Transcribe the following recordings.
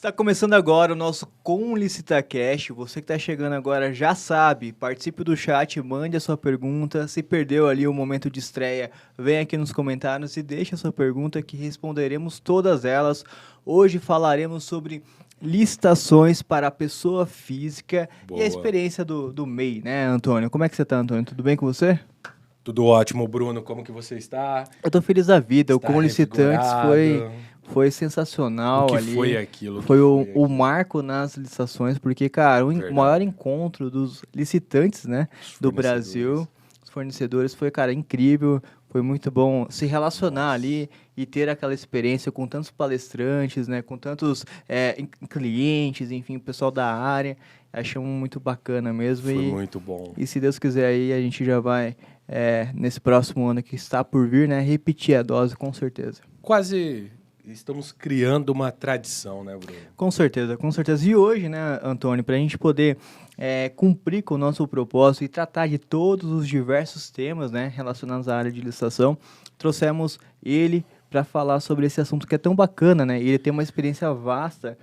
Está começando agora o nosso Com LicitaCast. Você que está chegando agora já sabe, participe do chat, mande a sua pergunta. Se perdeu ali o momento de estreia, vem aqui nos comentários e deixe a sua pergunta que responderemos todas elas. Hoje falaremos sobre licitações para a pessoa física e a Boa. experiência do MEI, né, Antônio? Como é que você está, Antônio? Tudo bem com você? Tudo ótimo, Bruno. Como que você está? Eu tô feliz da vida. O Está Com Licitantes foi revigorado? sensacional O que ali. foi aquilo? Foi o marco nas licitações, porque, cara, o Verdade. maior encontro dos licitantes, né, Os do fornecedores. Brasil, os fornecedores, foi, cara, incrível. Foi muito bom se relacionar ali e ter aquela experiência com tantos palestrantes, né, com tantos clientes, enfim, o pessoal da área. Achamos muito bacana mesmo. Foi e, muito bom. E se Deus quiser aí, a gente já vai, nesse próximo ano que está por vir, né, repetir a dose, com certeza. Quase estamos criando uma tradição, né, Bruno? Com certeza, com certeza. E hoje, né, Antônio, para a gente poder cumprir com o nosso propósito e tratar de todos os diversos temas, né, relacionados à área de licitação, trouxemos ele para falar sobre esse assunto que é tão bacana, né? E ele tem uma experiência vasta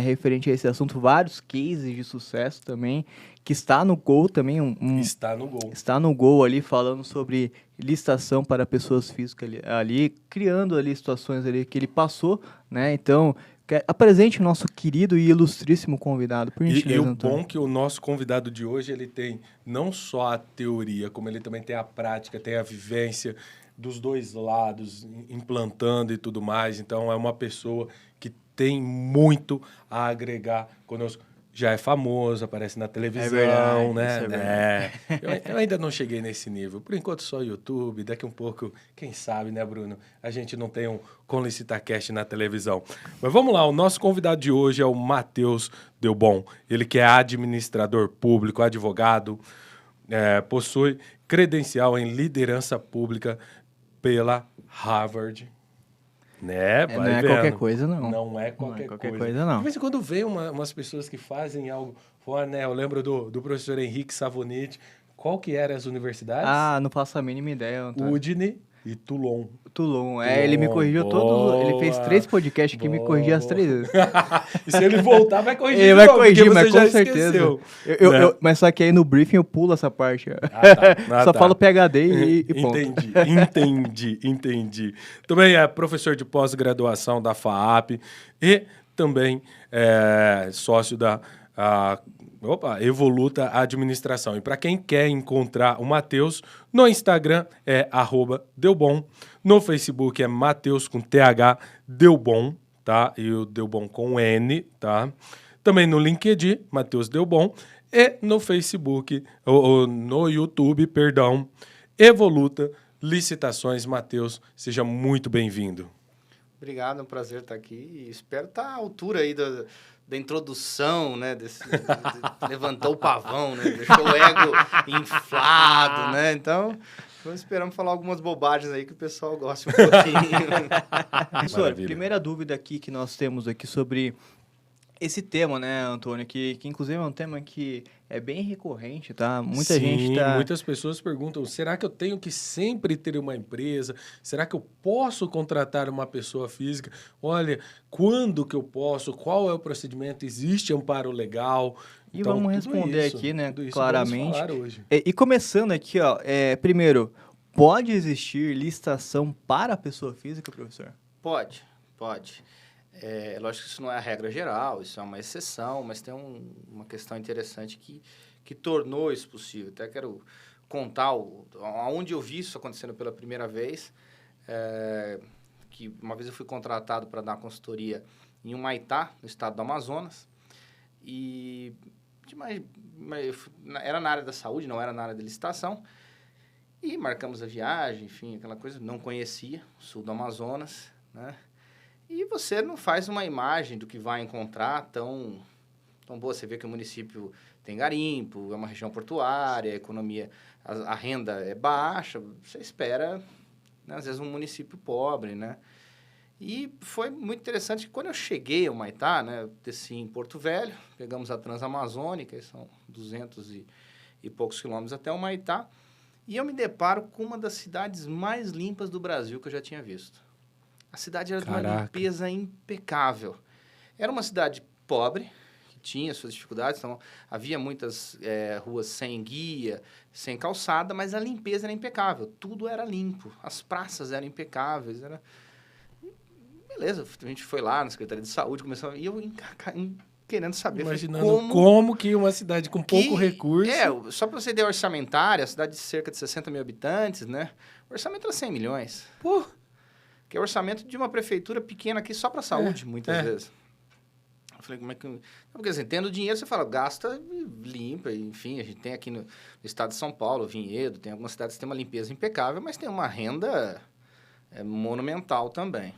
referente a esse assunto, vários cases de sucesso também, que está no Gol também. Está no Gol. Está no Gol ali, falando sobre licitação para pessoas físicas ali, criando ali situações ali que ele passou, né? Então, apresente o nosso querido e ilustríssimo convidado, por gentileza, E o Antônio. bom que o nosso convidado de hoje, ele tem não só a teoria, como ele também tem a prática, tem a vivência dos dois lados, implantando e tudo mais. Então, é uma pessoa que tem muito a agregar conosco. Já é famoso, aparece na televisão, verdade, né? isso é verdade. Eu ainda não cheguei nesse nível. Por enquanto, só YouTube. Daqui um pouco, quem sabe, né, Bruno? A gente não tem um Com LicitaCast na televisão. Mas vamos lá, o nosso convidado de hoje é o Matheus Delbon. Ele que é administrador público, advogado, possui credencial em liderança pública pela Harvard. Né? Não é qualquer coisa, não. Não é qualquer coisa. não. De vez em quando vem umas pessoas que fazem algo fora, né? Eu lembro do professor Henrique Savonetti. Qual que eram as universidades? Ah, não faço a mínima ideia, Antônio. Udine e Toulon. Toulon. Ele me corrigiu todos. Ele fez 3 podcasts que me corrigiu as 3 vezes. E se ele voltar, vai corrigir. Ele vai novo, corrigir, porque mas você já com certeza. esqueceu, né? Mas só que aí no briefing eu pulo essa parte. Só tá. falo PhD e ponto. Entendi. Também é professor de pós-graduação da FAAP e também é sócio da Evoluta Administração. E para quem quer encontrar o Matheus, no Instagram é @Delbon, no Facebook é Matheus com TH Delbon, tá? E o Delbon com N, tá? Também no LinkedIn, Matheus Delbon, e no Facebook, ou no YouTube, perdão, Evoluta Licitações. Matheus, seja muito bem-vindo. Obrigado, é um prazer estar aqui e espero estar à altura aí da introdução, né? Levantou o pavão, né? Deixou o ego inflado, né? Então, esperamos falar algumas bobagens aí que o pessoal gosta um pouquinho. Professor, primeira dúvida aqui que nós temos aqui sobre esse tema, né, Antônio, que inclusive é um tema que é bem recorrente, tá? Muitas pessoas perguntam, será que eu tenho que sempre ter uma empresa? Será que eu posso contratar uma pessoa física? Olha, quando que eu posso? Qual é o procedimento? Existe amparo legal? E então, vamos responder aqui, né, claramente. Vamos falar hoje. E começando aqui, ó, primeiro, pode existir licitação para a pessoa física, professor? Pode. Lógico que isso não é a regra geral, isso é uma exceção, mas tem uma questão interessante que tornou isso possível. Até quero contar onde eu vi isso acontecendo pela primeira vez, que uma vez eu fui contratado para dar consultoria em Humaitá, no estado do Amazonas, e era na área da saúde, não era na área da licitação, e marcamos a viagem, enfim, aquela coisa, não conhecia o sul do Amazonas, né? E você não faz uma imagem do que vai encontrar tão boa. Você vê que o município tem garimpo, é uma região portuária, a economia, a renda é baixa. Você espera, né, às vezes, um município pobre, né? E foi muito interessante que quando eu cheguei ao Humaitá, né, eu desci em Porto Velho, pegamos a Transamazônica, são 200 e poucos quilômetros até o Humaitá, e eu me deparo com uma das cidades mais limpas do Brasil que eu já tinha visto. A cidade era de uma limpeza impecável. Era uma cidade pobre, que tinha suas dificuldades, então havia muitas ruas sem guia, sem calçada, mas a limpeza era impecável, tudo era limpo, as praças eram impecáveis, Beleza, a gente foi lá na Secretaria de Saúde, começou, e eu querendo saber imaginando como que uma cidade com pouco recurso... Só para você ter orçamentária, a cidade de cerca de 60 mil habitantes, né? O orçamento era 100 milhões. Pô! Que é o orçamento de uma prefeitura pequena aqui só para saúde, muitas vezes. Eu falei, como é que... Porque assim, tendo dinheiro, você fala, gasta e limpa, enfim, a gente tem aqui no estado de São Paulo, Vinhedo, tem algumas cidades que tem uma limpeza impecável, mas tem uma renda monumental também.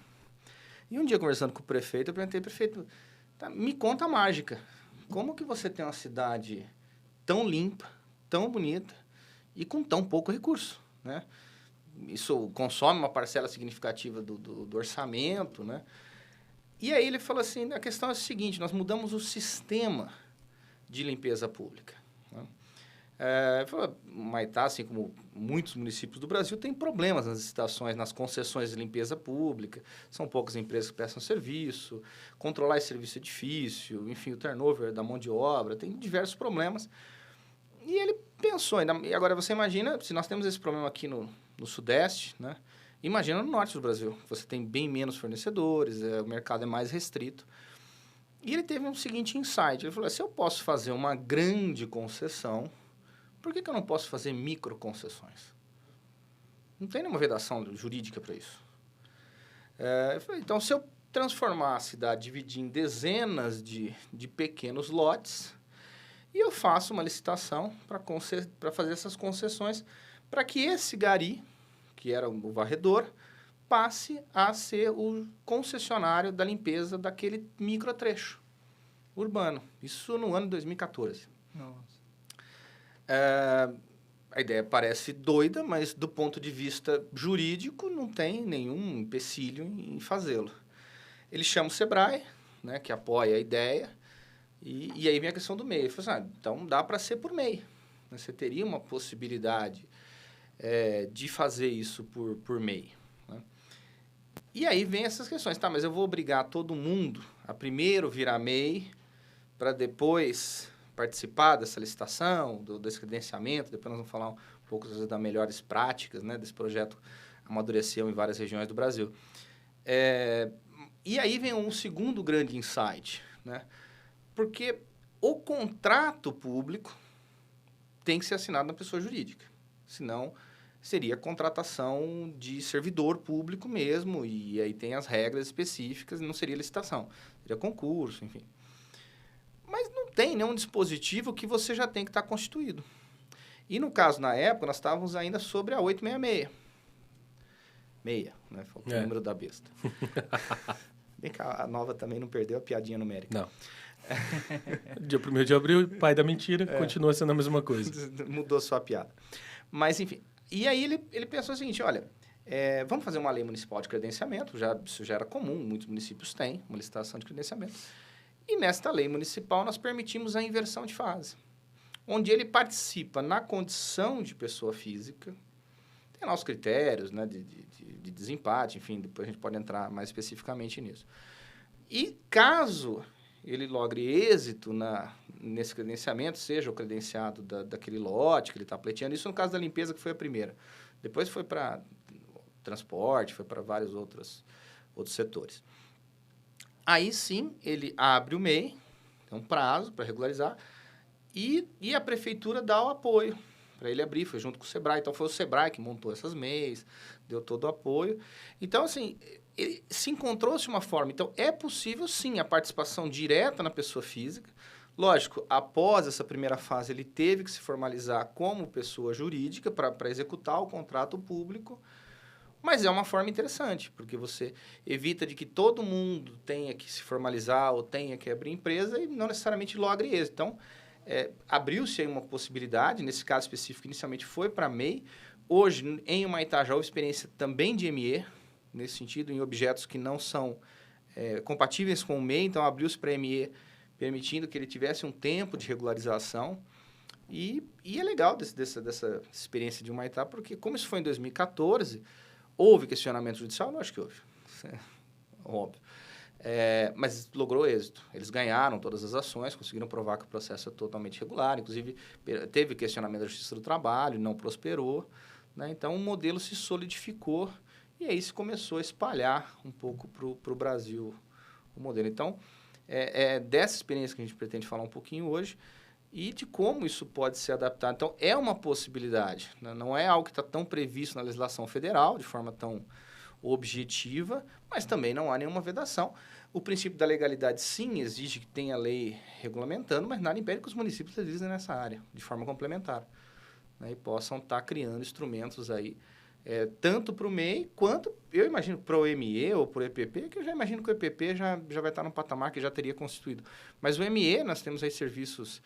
E um dia, conversando com o prefeito, eu perguntei, prefeito, tá, me conta a mágica. Como que você tem uma cidade tão limpa, tão bonita e com tão pouco recurso, né? Isso consome uma parcela significativa do orçamento, né? E aí ele falou assim, a questão é a seguinte, nós mudamos o sistema de limpeza pública. Né? Maitá, assim como muitos municípios do Brasil, tem problemas nas licitações, nas concessões de limpeza pública. São poucas empresas que prestam serviço, controlar esse serviço é difícil, enfim, o turnover da mão de obra, tem diversos problemas. E ele pensou, e agora você imagina, se nós temos esse problema aqui no Sudeste, né? Imagina no Norte do Brasil, você tem bem menos fornecedores, o mercado é mais restrito. E ele teve um seguinte insight, ele falou, se eu posso fazer uma grande concessão, por que eu não posso fazer micro concessões? Não tem nenhuma vedação jurídica para isso. Eu falei, então, se eu transformar a cidade, dividir em dezenas de pequenos lotes, e eu faço uma licitação para fazer essas concessões, para que esse gari, que era o varredor, passe a ser o concessionário da limpeza daquele microtrecho urbano. Isso no ano de 2014. Nossa. A ideia parece doida, mas do ponto de vista jurídico não tem nenhum empecilho em fazê-lo. Ele chama o Sebrae, né, que apoia a ideia, e aí vem a questão do MEI. Ele falou assim, então dá para ser por MEI. Você teria uma possibilidade de fazer isso por MEI. Né? E aí vem essas questões. Tá, mas eu vou obrigar todo mundo a primeiro virar MEI para depois participar dessa licitação, desse credenciamento. Depois nós vamos falar um pouco das melhores práticas, né, desse projeto amadureceu em várias regiões do Brasil. E aí vem um segundo grande insight, né? Porque o contrato público tem que ser assinado na pessoa jurídica, senão seria contratação de servidor público mesmo, e aí tem as regras específicas, não seria licitação, seria concurso, enfim. Mas não tem nenhum dispositivo que você já tem que estar constituído. E no caso, na época, nós estávamos ainda sobre a 866. Meia, né? Faltou o número da besta. Bem que a nova também não perdeu a piadinha numérica. Não. Dia 1º de abril, pai da mentira, continua sendo a mesma coisa. Mudou só a piada. Mas, enfim. E aí ele pensou o seguinte, olha, vamos fazer uma lei municipal de credenciamento, isso já era comum, muitos municípios têm uma licitação de credenciamento. E nesta lei municipal nós permitimos a inversão de fase, onde ele participa na condição de pessoa física, tem lá os critérios, né, de desempate, enfim, depois a gente pode entrar mais especificamente nisso. E caso ele logre êxito nesse credenciamento, seja o credenciado daquele lote que ele está pleiteando, isso no caso da limpeza, que foi a primeira. Depois foi para transporte, foi para vários outros setores. Aí sim, ele abre o MEI, tem um prazo para regularizar, e a prefeitura dá o apoio para ele abrir, foi junto com o Sebrae. Então, foi o Sebrae que montou essas MEIs, deu todo o apoio. Então, assim, se encontrou-se uma forma. Então, é possível, sim, a participação direta na pessoa física. Lógico, após essa primeira fase, ele teve que se formalizar como pessoa jurídica para executar o contrato público, mas é uma forma interessante, porque você evita de que todo mundo tenha que se formalizar ou tenha que abrir empresa e não necessariamente logre êxito. Então, abriu-se aí uma possibilidade, nesse caso específico, inicialmente foi para MEI. Hoje, em Humaitá, já houve experiência também de ME, nesse sentido, em objetos que não são compatíveis com o MEI, então abriu-se para ME, permitindo que ele tivesse um tempo de regularização. E é legal dessa experiência de Humaitá, porque como isso foi em 2014, houve questionamento judicial? Não, acho que houve. Óbvio. Mas logrou êxito. Eles ganharam todas as ações, conseguiram provar que o processo é totalmente regular. Inclusive, teve questionamento da Justiça do Trabalho, não prosperou. Né? Então, o modelo se solidificou e aí se começou a espalhar um pouco para o Brasil o modelo. Então, é dessa experiência que a gente pretende falar um pouquinho hoje e de como isso pode ser adaptado. Então, é uma possibilidade. Né? Não é algo que está tão previsto na legislação federal, de forma tão objetiva, mas também não há nenhuma vedação. O princípio da legalidade, sim, exige que tenha lei regulamentando, mas nada impede que os municípios legislem nessa área, de forma complementar, né, e possam estar criando instrumentos aí, tanto para o MEI, quanto, eu imagino, para o ME ou para o EPP, que eu já imagino que o EPP já vai estar num patamar que já teria constituído. Mas o ME, nós temos aí serviços,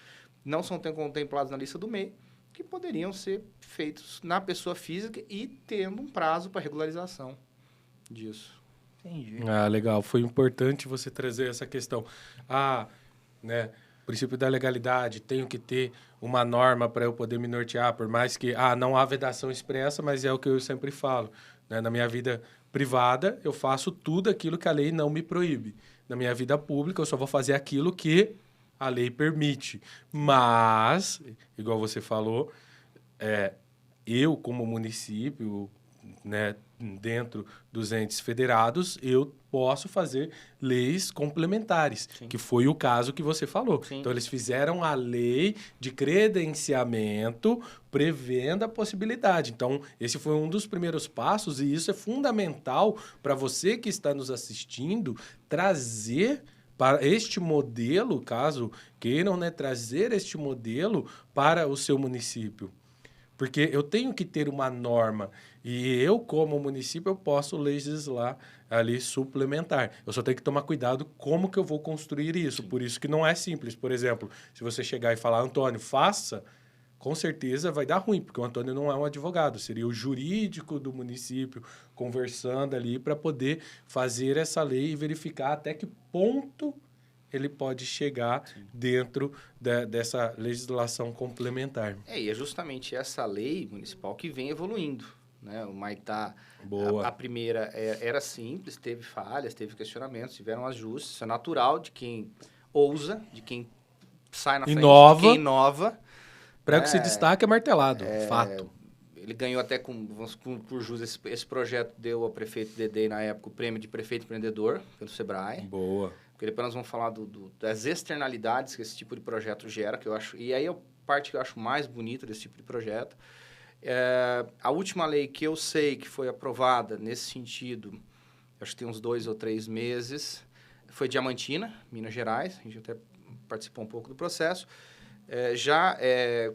não são contemplados na lista do MEI, que poderiam ser feitos na pessoa física e tendo um prazo para regularização disso. Entendi. Legal. Foi importante você trazer essa questão. Né, princípio da legalidade, tenho que ter uma norma para eu poder me nortear, por mais que não há vedação expressa, mas é o que eu sempre falo. Né? Na minha vida privada, eu faço tudo aquilo que a lei não me proíbe. Na minha vida pública, eu só vou fazer aquilo que a lei permite. Mas, igual você falou, eu, como município, né, dentro dos entes federados, eu posso fazer leis complementares, Sim. que foi o caso que você falou. Sim. Então, eles fizeram a lei de credenciamento prevendo a possibilidade. Então, esse foi um dos primeiros passos e isso é fundamental para você que está nos assistindo trazer para este modelo, caso queiram, né, trazer este modelo para o seu município. Porque eu tenho que ter uma norma e eu, como município, eu posso legislar ali suplementar. Eu só tenho que tomar cuidado como que eu vou construir isso. Sim. Por isso que não é simples. Por exemplo, se você chegar e falar, Antônio, faça, com certeza vai dar ruim, porque o Antônio não é um advogado. Seria o jurídico do município conversando ali para poder fazer essa lei e verificar até que ponto ele pode chegar Sim. dentro dessa legislação complementar. E é justamente essa lei municipal que vem evoluindo. Né? O Maitá, a primeira era simples, teve falhas, teve questionamentos, tiveram ajustes. Isso é natural de quem ousa, de quem sai na frente, de quem inova. Prego que se destaca é martelado, fato. Ele ganhou até por jus esse projeto, deu ao prefeito Dedê, na época, o prêmio de prefeito empreendedor pelo Sebrae. Boa. Porque depois nós vamos falar das externalidades que esse tipo de projeto gera, que eu acho, e aí é a parte que eu acho mais bonita desse tipo de projeto. A última lei que eu sei que foi aprovada nesse sentido, acho que tem uns 2 ou 3 meses, foi Diamantina, Minas Gerais. A gente até participou um pouco do processo.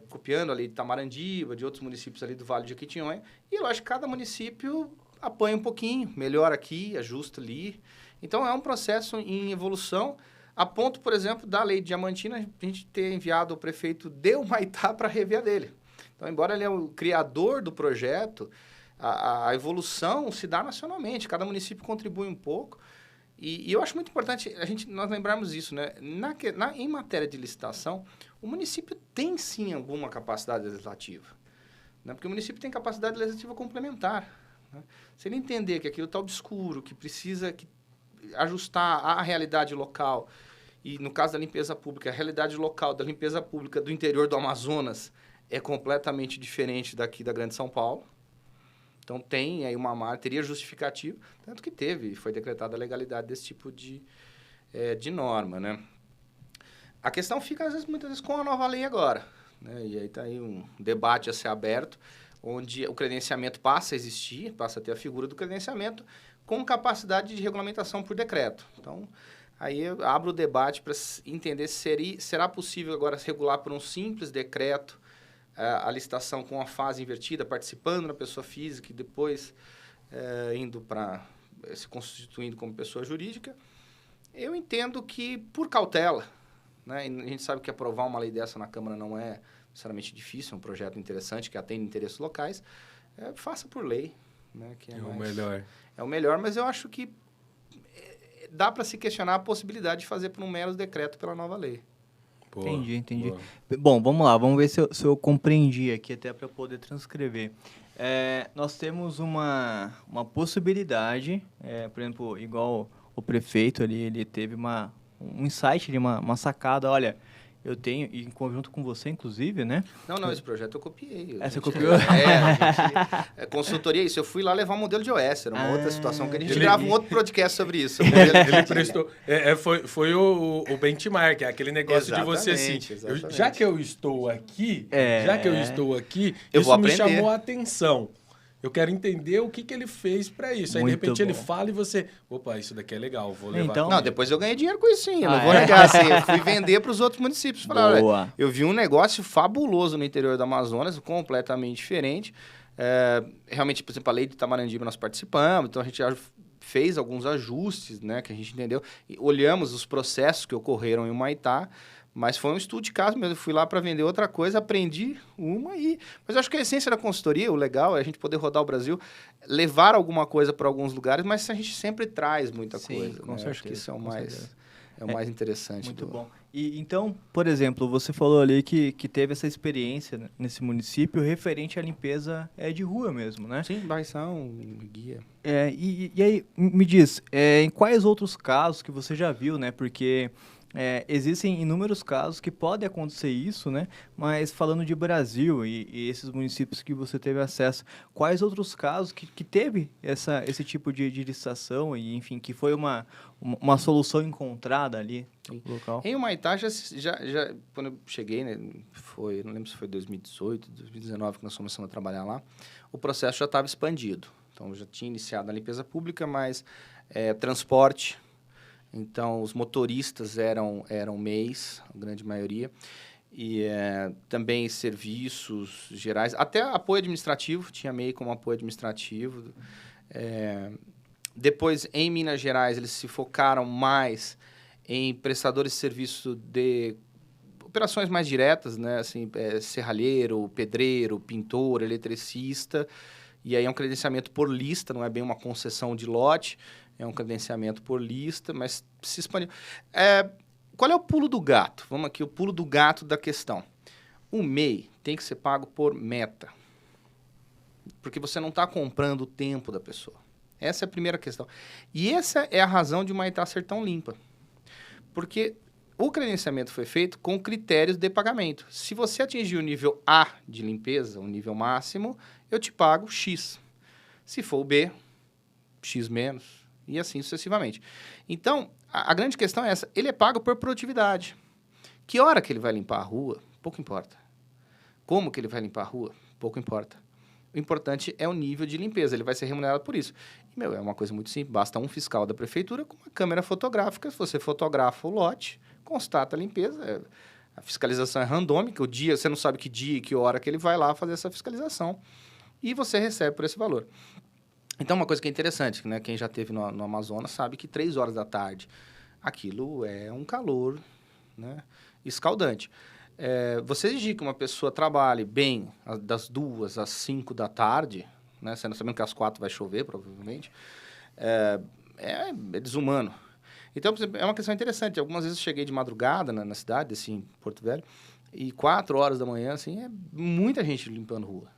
Copiando ali de Tamarandiba, de outros municípios ali do Vale de Jequitinhonha. E, lógico, cada município apanha um pouquinho, melhora aqui, ajusta ali. Então, é um processo em evolução, a ponto, por exemplo, da lei de Diamantina, a gente ter enviado o prefeito de Humaitá para rever a dele. Então, embora ele é o criador do projeto, a evolução se dá nacionalmente, cada município contribui um pouco. E eu acho muito importante nós lembrarmos isso, né? Em matéria de licitação, o município tem, sim, alguma capacidade legislativa. Né? Porque o município tem capacidade legislativa complementar. Né? Se ele entender que aquilo está obscuro, que precisa ajustar à realidade local, e no caso da limpeza pública, a realidade local da limpeza pública do interior do Amazonas é completamente diferente daqui da Grande São Paulo. Então, tem aí teria justificativo, tanto que foi decretada a legalidade desse tipo de norma, né? A questão fica, muitas vezes, com a nova lei agora, né? E aí está aí um debate a ser aberto, onde o credenciamento passa a existir, passa a ter a figura do credenciamento, com capacidade de regulamentação por decreto. Então, aí eu abro o debate para entender se será possível agora regular por um simples decreto a licitação com a fase invertida, participando na pessoa física e depois indo para se constituindo como pessoa jurídica. Eu entendo que, por cautela, né, e a gente sabe que aprovar uma lei dessa na Câmara não é necessariamente difícil, é um projeto interessante que atende interesses locais, faça por lei. Né, que o melhor. É o melhor, mas eu acho que dá para se questionar a possibilidade de fazer por um mero decreto pela nova lei. Boa, entendi. Boa. Bom, vamos lá, vamos ver se eu compreendi aqui até para poder transcrever. Nós temos uma possibilidade, por exemplo, igual o prefeito ali, ele teve um insight, uma sacada, olha, eu tenho, e em conjunto com você, inclusive, né? Não, esse projeto eu copiei. Você copiou? Consultoria, isso. Eu fui lá levar um modelo de OS, era uma outra situação que a gente Ele- grava um outro podcast sobre isso. Ele prestou. Foi o benchmark, aquele negócio de você assim. Exatamente. Já que eu estou aqui, Eu isso vou me aprender. chamou a atenção. Eu quero entender o que ele fez pra isso. Aí, de Muito repente, ele bom. fala e você... Opa, isso daqui é legal, vou levar. Então- Não, depois eu ganhei dinheiro com isso sim, eu não Ah, vou é? negar, assim, eu fui vender para os outros municípios. Falar, Boa. olha, eu vi um negócio fabuloso no interior do Amazonas, completamente diferente. Realmente, por exemplo, a lei de Itamarandima nós participamos, então a gente já fez alguns ajustes, né, que a gente entendeu. E olhamos os processos que ocorreram em Humaitá, mas foi um estudo de caso mesmo. Eu fui lá para vender outra coisa, aprendi Mas eu acho que a essência da consultoria, o legal é a gente poder rodar o Brasil, levar alguma coisa para alguns lugares, mas a gente sempre traz muita Sim, coisa. com né? Acho que certeza, isso é o com mais, certeza. mais interessante. Muito bom. E então, por exemplo, você falou ali que teve essa experiência nesse município referente à limpeza de rua mesmo, né? Sim, varrição, guia. E aí, me diz, em quais outros casos que você já viu, né? Porque existem inúmeros casos que podem acontecer isso, né? Mas falando de Brasil e esses municípios que você teve acesso, quais outros casos que teve esse tipo de licitação e, enfim, que foi uma solução encontrada ali no local? Em Humaitá, já, quando eu cheguei, né, não lembro se foi 2018, 2019 que nós começamos a trabalhar lá, o processo já estava expandido. Então, já tinha iniciado na limpeza pública, mas transporte. Então, os motoristas eram MEIs, a grande maioria, e também serviços gerais, até apoio administrativo, tinha MEI como apoio administrativo. Depois, em Minas Gerais, eles se focaram mais em prestadores de serviço de operações mais diretas, né? Assim, serralheiro, pedreiro, pintor, eletricista, e aí é um credenciamento por lista, não é bem uma concessão de lote, é um credenciamento por lista, mas se expandiu. Qual é o pulo do gato? Vamos aqui, o pulo do gato da questão. O MEI tem que ser pago por meta, porque você não está comprando o tempo da pessoa. Essa é a primeira questão. E essa é a razão de Humaitá ser tão limpa. Porque o credenciamento foi feito com critérios de pagamento. Se você atingir o nível A de limpeza, o nível máximo, eu te pago X. Se for o B, X menos, e assim sucessivamente. Então, a grande questão é essa. Ele é pago por produtividade. Que hora que ele vai limpar a rua? Pouco importa. Como que ele vai limpar a rua? Pouco importa. O importante é o nível de limpeza. Ele vai ser remunerado por isso. E, é uma coisa muito simples. Basta um fiscal da prefeitura com uma câmera fotográfica. Se você fotografa o lote, constata a limpeza. A fiscalização é randômica. O dia, você não sabe que dia e que hora que ele vai lá fazer essa fiscalização. E você recebe por esse valor. Então, uma coisa que é interessante, né? Quem já esteve no Amazonas sabe que 3 horas da tarde, aquilo é um calor, né, escaldante. Você exigir que uma pessoa trabalhe bem das 2 às 5 da tarde, né, sendo sabendo que às 4 vai chover, provavelmente, é desumano. Então, por exemplo, é uma questão interessante. Algumas vezes eu cheguei de madrugada na cidade, assim, em Porto Velho, e 4 horas da manhã, assim, é muita gente limpando rua,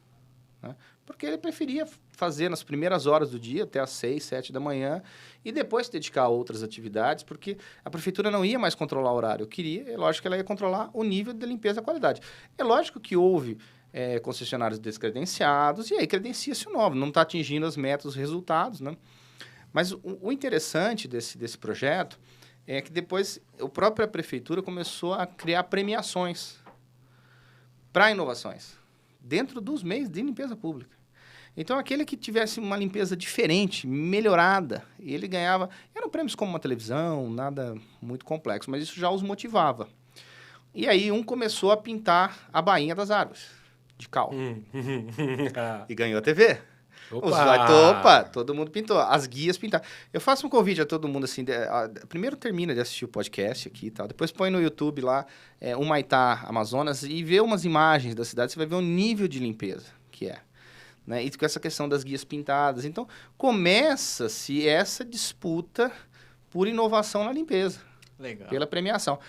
né? Porque ele preferia fazer nas primeiras horas do dia, até às 6, 7 da manhã, e depois se dedicar a outras atividades, porque a prefeitura não ia mais controlar o horário. É lógico que ela ia controlar o nível de limpeza e a qualidade. É lógico que houve concessionários descredenciados, e aí credencia-se o novo, não está atingindo as metas, os resultados, né? Mas o interessante desse projeto é que depois a própria prefeitura começou a criar premiações para inovações dentro dos meios de limpeza pública. Então, aquele que tivesse uma limpeza diferente, melhorada, ele ganhava... Eram prêmios como uma televisão, nada muito complexo, mas isso já os motivava. E aí, um começou a pintar a bainha das árvores, de cal. E ganhou a TV. Opa, todo mundo pintou. As guias pintaram. Eu faço um convite a todo mundo, assim, primeiro termina de assistir o podcast aqui e tal, depois põe no YouTube lá, Humaitá, Amazonas, e vê umas imagens da cidade, você vai ver o nível de limpeza que é. Né? E com essa questão das guias pintadas. Então, começa-se essa disputa por inovação na limpeza. Legal. Pela premiação.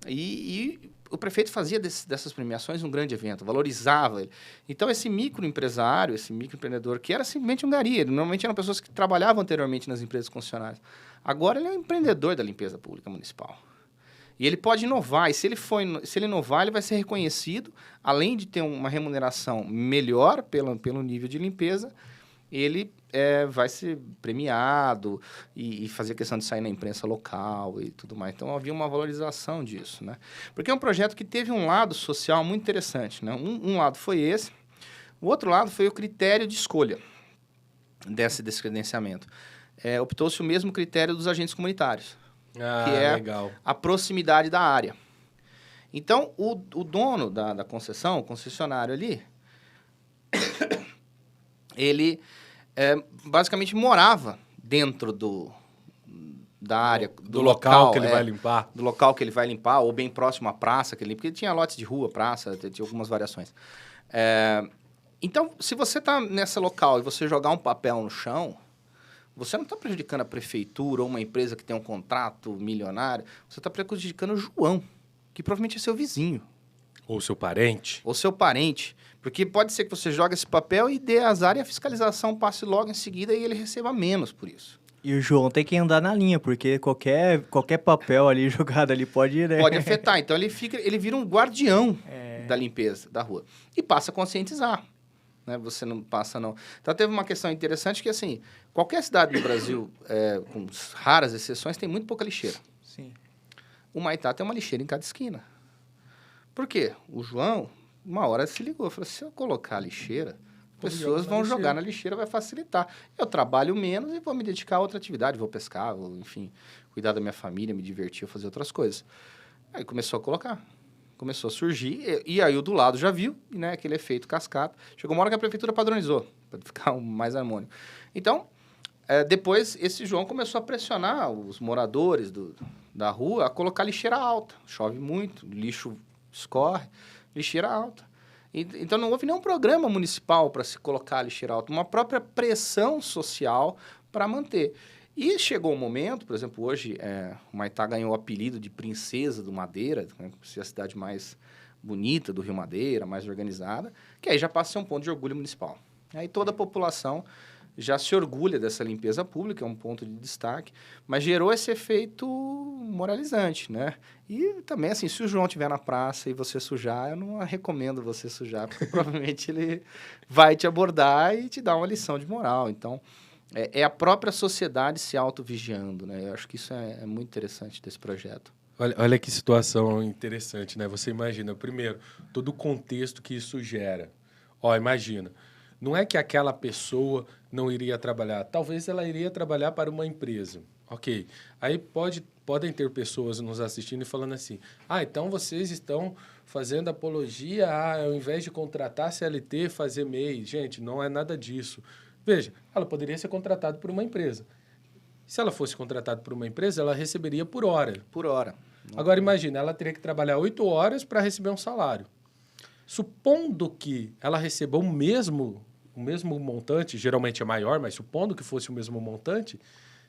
E o prefeito fazia dessas premiações um grande evento, valorizava ele. Então, esse microempresário, esse microempreendedor, que era simplesmente um gari, normalmente eram pessoas que trabalhavam anteriormente nas empresas concessionárias. Agora, ele é um empreendedor da limpeza pública municipal. E ele pode inovar, e se ele inovar, ele vai ser reconhecido, além de ter uma remuneração melhor pelo nível de limpeza, ele vai ser premiado e fazer questão de sair na imprensa local e tudo mais. Então, havia uma valorização disso, né? Porque é um projeto que teve um lado social muito interessante, né? Um lado foi esse, o outro lado foi o critério de escolha desse credenciamento. Optou-se o mesmo critério dos agentes comunitários, que é legal. a proximidade da área. Então, o dono da concessão, o concessionário ali, ele basicamente morava dentro da área, do local que ele vai limpar. Do local que ele vai limpar, ou bem próximo à praça que ele limpa, porque tinha lotes de rua, praça, tinha algumas variações. Então, se você está nesse local e você jogar um papel no chão, você não está prejudicando a prefeitura ou uma empresa que tem um contrato milionário, você está prejudicando o João, que provavelmente é seu vizinho. Ou seu parente. Ou seu parente. Porque pode ser que você jogue esse papel e dê azar e a fiscalização passe logo em seguida e ele receba menos por isso. E o João tem que andar na linha, porque qualquer papel ali jogado ali pode... Né? Pode afetar. Então, ele vira um guardião da limpeza da rua. E passa a conscientizar. Né? Você não passa, não. Então, teve uma questão interessante que, assim, qualquer cidade do Brasil, com raras exceções, tem muito pouca lixeira. Sim. O Maitá tem uma lixeira em cada esquina. Por quê? O João, uma hora se ligou, falou, se eu colocar a lixeira, pessoas vão jogar na lixeira, vai facilitar. Eu trabalho menos e vou me dedicar a outra atividade, vou pescar, vou, enfim, cuidar da minha família, me divertir, fazer outras coisas. Aí começou a colocar, começou a surgir, e aí o do lado já viu, né, aquele efeito cascata. Chegou uma hora que a prefeitura padronizou, para ficar mais harmônico. Então, depois, esse João começou a pressionar os moradores da rua a colocar lixeira alta. Chove muito, lixo escorre, lixeira alta. Então, não houve nenhum programa municipal para se colocar a lixeira alta, uma própria pressão social para manter. E chegou um momento, por exemplo, hoje, o Maitá ganhou o apelido de Princesa do Madeira, né, por ser a cidade mais bonita do Rio Madeira, mais organizada, que aí já passa a ser um ponto de orgulho municipal. Aí toda a população já se orgulha dessa limpeza pública, é um ponto de destaque, mas gerou esse efeito moralizante, né? E também, assim, se o João estiver na praça e você sujar, eu não recomendo você sujar, porque provavelmente ele vai te abordar e te dar uma lição de moral. Então, é a própria sociedade se auto-vigiando, né? Eu acho que isso é muito interessante desse projeto. Olha que situação interessante, né? Você imagina, primeiro, todo o contexto que isso gera. Imagina, não é que aquela pessoa não iria trabalhar. Talvez ela iria trabalhar para uma empresa. Ok. Aí podem ter pessoas nos assistindo e falando assim, então vocês estão fazendo apologia ao invés de contratar CLT, fazer MEI. Gente, não é nada disso. Veja, ela poderia ser contratada por uma empresa. Se ela fosse contratada por uma empresa, ela receberia por hora. Por hora. Agora, imagina, ela teria que trabalhar 8 horas para receber um salário. Supondo que ela receba o mesmo montante, geralmente é maior, mas supondo que fosse o mesmo montante,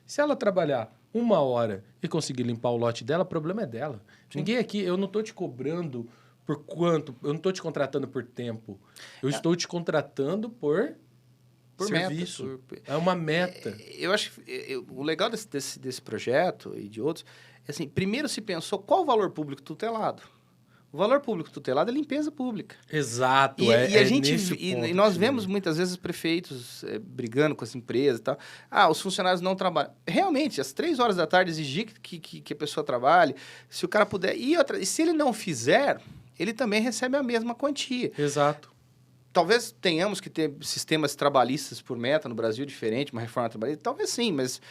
se ela trabalhar 1 hora e conseguir limpar o lote dela, o problema é dela. Sim. Ninguém aqui, eu não estou te cobrando por quanto, eu não estou te contratando por tempo, eu estou te contratando por serviço. É uma meta. Eu acho que o legal desse projeto e de outros, é assim, primeiro se pensou qual o valor público tutelado. O valor público tutelado é limpeza pública. Exato. E nós vemos muitas vezes prefeitos brigando com as empresas e tal. Os funcionários não trabalham. Realmente, às 3 horas da tarde, exigir que a pessoa trabalhe, se o cara puder. E se ele não fizer, ele também recebe a mesma quantia. Exato. Talvez tenhamos que ter sistemas trabalhistas por meta no Brasil diferente, uma reforma trabalhista. Talvez sim, mas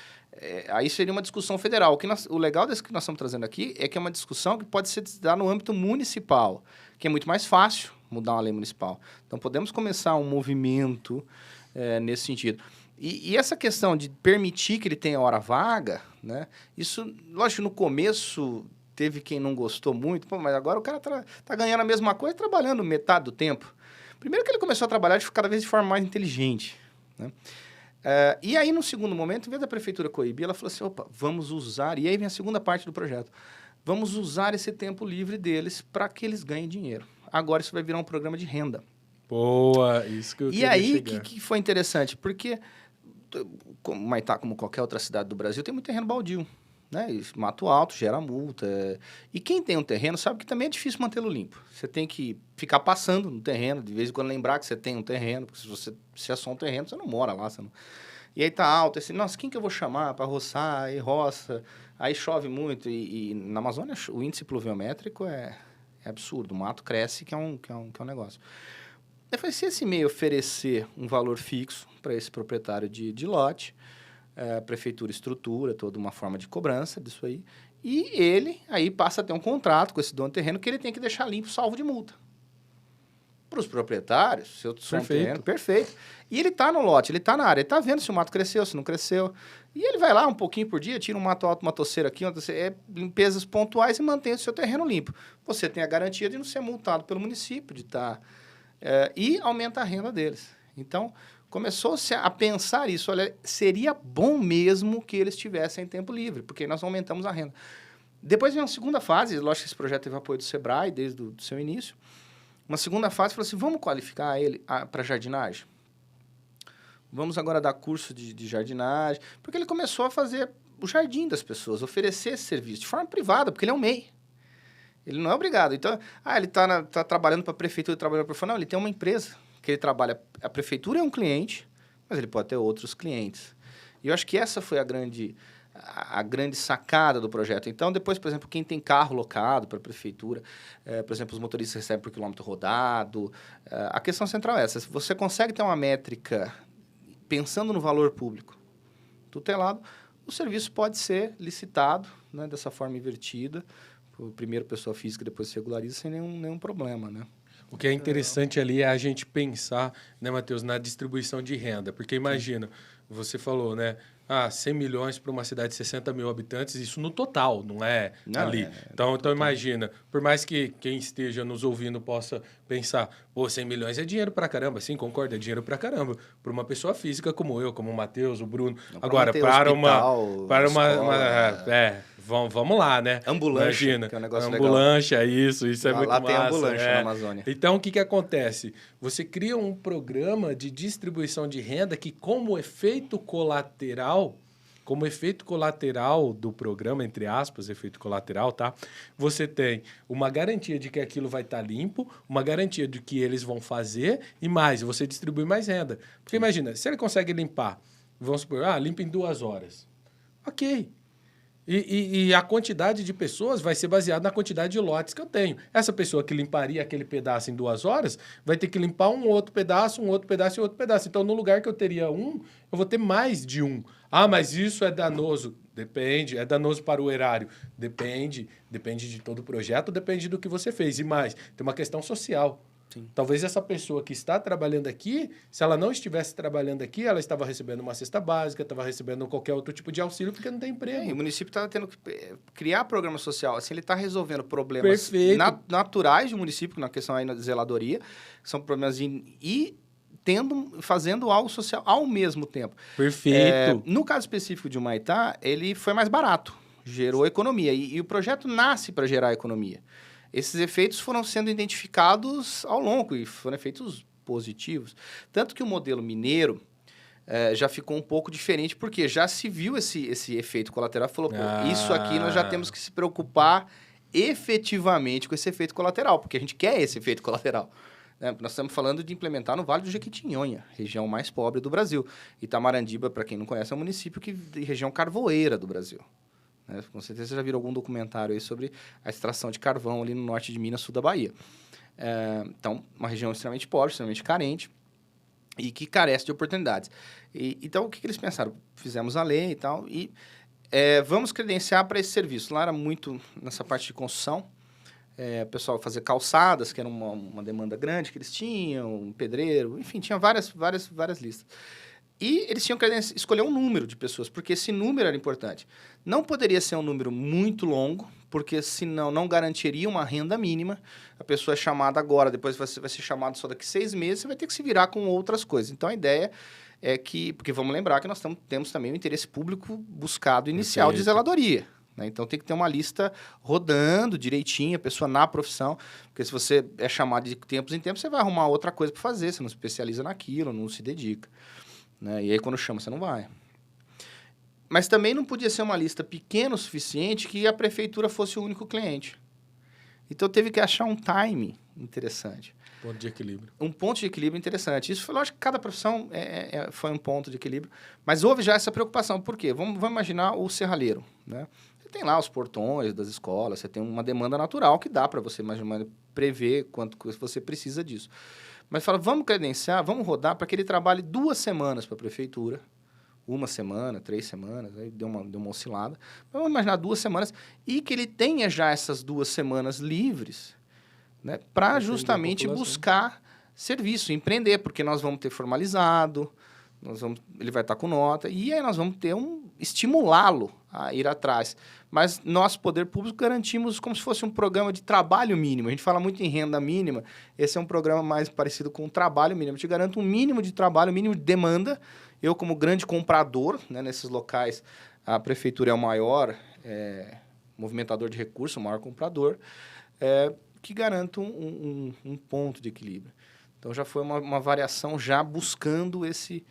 aí seria uma discussão federal. O legal desse que nós estamos trazendo aqui é que é uma discussão que pode ser dada no âmbito municipal, que é muito mais fácil mudar uma lei municipal. Então, podemos começar um movimento nesse sentido. E essa questão de permitir que ele tenha hora vaga, né? Isso, lógico, no começo teve quem não gostou muito, mas agora o cara tá ganhando a mesma coisa trabalhando metade do tempo. Primeiro que ele começou a trabalhar cada vez de forma mais inteligente, né? E aí, no segundo momento, em vez da prefeitura coibir, ela falou assim, vamos usar... E aí vem a segunda parte do projeto. Vamos usar esse tempo livre deles para que eles ganhem dinheiro. Agora isso vai virar um programa de renda. Boa, isso que eu queria E aí, chegar. o que foi interessante? Porque Maitá, como qualquer outra cidade do Brasil, tem muito terreno baldio. Né? Mato alto, gera multa. E quem tem um terreno sabe que também é difícil mantê-lo limpo. Você tem que ficar passando no terreno, de vez em quando lembrar que você tem um terreno, porque se é só um terreno, você não mora lá. Você não... E aí tá alto, assim, nossa, quem que eu vou chamar para roçar? Aí roça, aí chove muito. E na Amazônia o índice pluviométrico é absurdo. O mato cresce, que é um negócio. Eu falei, se esse MEI oferecer um valor fixo para esse proprietário de lote, a prefeitura estrutura toda uma forma de cobrança disso aí, e ele aí passa a ter um contrato com esse dono do terreno que ele tem que deixar limpo, salvo de multa. Para os proprietários, se eu sou um terreno, perfeito. E ele está no lote, ele está na área, ele está vendo se o mato cresceu, se não cresceu. E ele vai lá um pouquinho por dia, tira um mato alto, uma toceira aqui, limpezas pontuais e mantém o seu terreno limpo. Você tem a garantia de não ser multado pelo município, de estar... e aumenta a renda deles. Então, começou-se a pensar isso. Olha, seria bom mesmo que eles tivessem tempo livre, porque nós aumentamos a renda. Depois vem uma segunda fase, lógico que esse projeto teve apoio do Sebrae desde o seu início. Uma segunda fase, falou assim, vamos qualificar ele para jardinagem? Vamos agora dar curso de jardinagem, porque ele começou a fazer o jardim das pessoas, oferecer esse serviço de forma privada, porque ele é um MEI. Ele não é obrigado. Então, ele tá trabalhando para a prefeitura, trabalhando para... Não, ele tem uma empresa que ele trabalha... A prefeitura é um cliente, mas ele pode ter outros clientes. E eu acho que essa foi a grande sacada do projeto. Então, depois, por exemplo, quem tem carro locado para a prefeitura, por exemplo, os motoristas recebem por quilômetro rodado. A questão central é essa. Se você consegue ter uma métrica pensando no valor público tutelado, o serviço pode ser licitado, né, dessa forma invertida, primeiro pessoa física, depois se regulariza sem nenhum problema, né? O que é interessante ali é a gente pensar, né, Matheus, na distribuição de renda. Porque imagina, você falou, né? 100 milhões para uma cidade de 60 mil habitantes, isso no total, não é ali. Então imagina, por mais que quem esteja nos ouvindo possa pensar, 100 milhões é dinheiro para caramba. Sim, concordo, é dinheiro para caramba. Para uma pessoa física como eu, como o Matheus, o Bruno. Agora, vamos lá, né? Ambulância, imagina, que é um negócio ambulância, legal. Isso é muito massa. Lá tem ambulância na Amazônia. Então, o que acontece? Você cria um programa de distribuição de renda que, como efeito colateral do programa, entre aspas, efeito colateral, tá? Você tem uma garantia de que aquilo vai estar limpo, uma garantia de que eles vão fazer e mais, você distribui mais renda. Porque imagina, se ele consegue limpar, vamos supor, limpa em 2 horas. Ok. E a quantidade de pessoas vai ser baseada na quantidade de lotes que eu tenho. Essa pessoa que limparia aquele pedaço em 2 horas vai ter que limpar um outro pedaço e outro pedaço. Então, no lugar que eu teria eu vou ter mais de um. Mas isso é danoso. Depende. É danoso para o erário. Depende de todo o projeto, depende do que você fez. E mais, tem uma questão social. Sim. Talvez essa pessoa que está trabalhando aqui, se ela não estivesse trabalhando aqui, ela estava recebendo uma cesta básica, estava recebendo qualquer outro tipo de auxílio, porque não tem emprego. E o município está tendo que criar programa social. Assim, ele está resolvendo problemas naturais do município, na questão aí da zeladoria, que são problemas fazendo algo social ao mesmo tempo. Perfeito. No caso específico de Humaitá, ele foi mais barato, gerou economia. E o projeto nasce para gerar economia. Esses efeitos foram sendo identificados ao longo e foram efeitos positivos. Tanto que o modelo mineiro já ficou um pouco diferente, porque já se viu esse efeito colateral. Falou, isso aqui nós já temos que se preocupar efetivamente com esse efeito colateral, porque a gente quer esse efeito colateral. Nós estamos falando de implementar no Vale do Jequitinhonha, região mais pobre do Brasil. Itamarandiba, para quem não conhece, é um município de região carvoeira do Brasil. Com certeza você já viram algum documentário aí sobre a extração de carvão ali no norte de Minas, sul da Bahia. Então, uma região extremamente pobre, extremamente carente e que carece de oportunidades. Então, o que eles pensaram? Fizemos a lei e tal e vamos credenciar para esse serviço. Lá era muito nessa parte de construção. O pessoal fazer calçadas, que era uma demanda grande que eles tinham, um pedreiro, enfim, tinha várias listas. E eles tinham que escolher um número de pessoas, porque esse número era importante. Não poderia ser um número muito longo, porque senão não garantiria uma renda mínima. A pessoa é chamada agora, depois vai ser chamada só daqui 6 meses, você vai ter que se virar com outras coisas. Então, a ideia é que... Porque vamos lembrar que nós temos também o interesse público buscado inicial de zeladoria. né? Então, tem que ter uma lista rodando direitinho, a pessoa na profissão, porque se você é chamado de tempos em tempos, você vai arrumar outra coisa para fazer, você não se especializa naquilo, não se dedica, né? E aí, quando chama, você não vai. Mas também não podia ser uma lista pequena o suficiente que a prefeitura fosse o único cliente. Então, teve que achar um time interessante. Ponto de equilíbrio. Um ponto de equilíbrio interessante. Isso foi, lógico que cada profissão foi um ponto de equilíbrio, mas houve já essa preocupação. Por quê? Vamos imaginar o serralheiro, né? Você tem lá os portões das escolas, você tem uma demanda natural que dá para você prever quanto você precisa disso. Mas fala, vamos credenciar, vamos rodar para que ele trabalhe 2 semanas para a prefeitura, 1 semana, 3 semanas, aí deu uma oscilada. Vamos imaginar 2 semanas e que ele tenha já essas 2 semanas livres, né, para justamente buscar serviço, empreender, porque nós vamos ter formalizado, ele vai estar com nota, e aí nós vamos ter estimulá-lo a ir atrás. Mas nós, poder público, garantimos como se fosse um programa de trabalho mínimo. A gente fala muito em renda mínima, esse é um programa mais parecido com o trabalho mínimo. Eu te garanto um mínimo de trabalho, um mínimo de demanda. Eu, como grande comprador, né, nesses locais, a prefeitura é o maior movimentador de recursos, o maior comprador, que garanta um ponto de equilíbrio. Então, já foi uma variação já buscando esse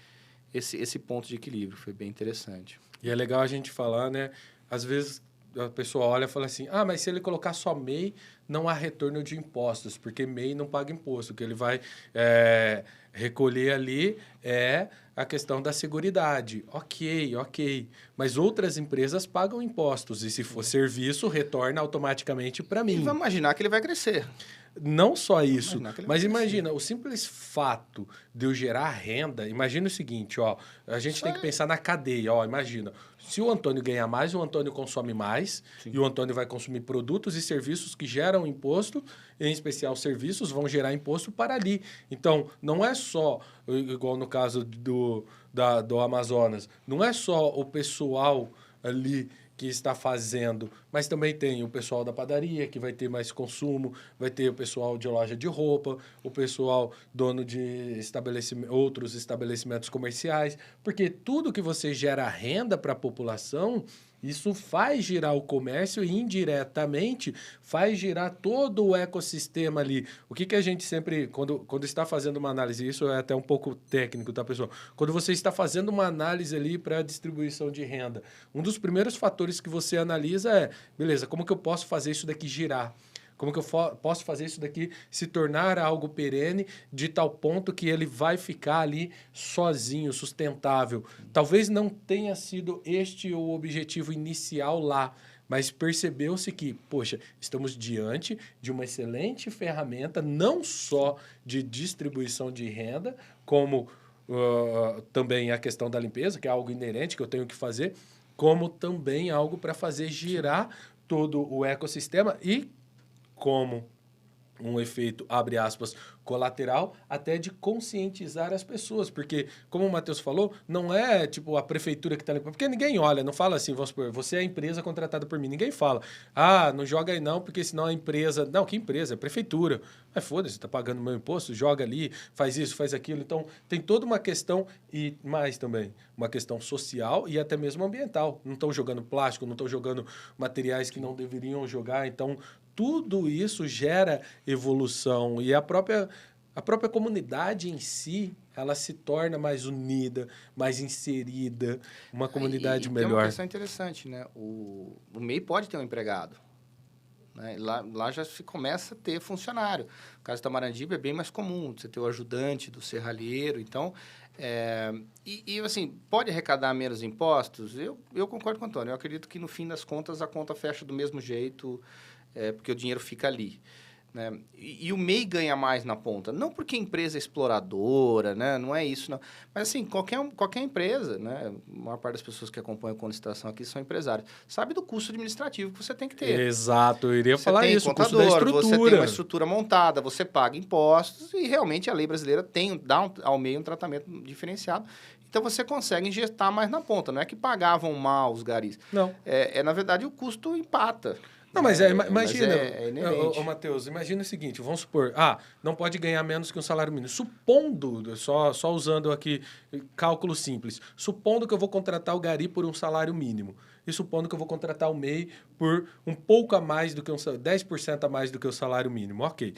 ponto de equilíbrio. Foi bem interessante. E é legal a gente falar, né? Às vezes, a pessoa olha e fala assim, mas se ele colocar só MEI, não há retorno de impostos, porque MEI não paga imposto. O que ele vai recolher ali é a questão da seguridade. Ok. Mas outras empresas pagam impostos. E se for serviço, retorna automaticamente para mim. E vamos imaginar que ele vai crescer. Não só isso, mas imagina, o simples fato de eu gerar renda, imagina o seguinte, a gente tem que pensar na cadeia, imagina, se o Antônio ganhar mais, o Antônio consome mais, sim, e o Antônio vai consumir produtos e serviços que geram imposto, em especial serviços, vão gerar imposto para ali. Então, não é só, igual no caso do Amazonas, não é só o pessoal ali que está fazendo, mas também tem o pessoal da padaria, que vai ter mais consumo, vai ter o pessoal de loja de roupa, o pessoal dono de outros estabelecimentos comerciais, porque tudo que você gera renda para a população, isso faz girar o comércio e, indiretamente, faz girar todo o ecossistema ali. O que a gente sempre, quando está fazendo uma análise, isso é até um pouco técnico, tá, pessoal? Quando você está fazendo uma análise ali para a distribuição de renda, um dos primeiros fatores que você analisa é, beleza, como que eu posso fazer isso daqui girar? Como que eu posso fazer isso daqui se tornar algo perene de tal ponto que ele vai ficar ali sozinho, sustentável? Talvez não tenha sido este o objetivo inicial lá, mas percebeu-se que, poxa, estamos diante de uma excelente ferramenta, não só de distribuição de renda, como também a questão da limpeza, que é algo inerente que eu tenho que fazer, como também algo para fazer girar todo o ecossistema e como um efeito, abre aspas, colateral, até de conscientizar as pessoas. Porque, como o Matheus falou, não é tipo a prefeitura que está limpando. Porque ninguém olha, não fala assim, vamos supor, você é a empresa contratada por mim. Ninguém fala, não joga aí não, porque senão a empresa... Não, que empresa? É a prefeitura. Mas foda-se, está pagando meu imposto, joga ali, faz isso, faz aquilo. Então, tem toda uma questão, e mais também, uma questão social e até mesmo ambiental. Não estão jogando plástico, não estão jogando materiais que não deveriam jogar. Então, tudo isso gera evolução e a própria comunidade em si, ela se torna mais unida, mais inserida, uma comunidade melhor. Tem uma questão interessante, né? O MEI pode ter um empregado, né? Lá já se começa a ter funcionário. No caso da Mararandiba é bem mais comum, você ter o ajudante do serralheiro, então... assim, pode arrecadar menos impostos? Eu concordo com o Antônio, eu acredito que no fim das contas a conta fecha do mesmo jeito, porque o dinheiro fica ali, né? E o MEI ganha mais na ponta, não porque a empresa é exploradora, né? Não é isso, não. Mas, assim, qualquer empresa, né? A maior parte das pessoas que acompanham a Conestação aqui são empresários, sabe do custo administrativo que você tem que ter. Exato, eu iria falar isso, o custo da estrutura. Você tem uma estrutura montada, você paga impostos e, realmente, a lei brasileira dá ao MEI um tratamento diferenciado. Então, você consegue injetar mais na ponta. Não é que pagavam mal os garis. Não. Na verdade, o custo empata. Não, mas imagina, é inerente. ô, Matheus, imagina o seguinte, vamos supor, não pode ganhar menos que um salário mínimo. Supondo, só usando aqui cálculo simples, supondo que eu vou contratar o Gari por um salário mínimo e supondo que eu vou contratar o MEI por um pouco a mais do que 10% a mais do que o salário mínimo, ok.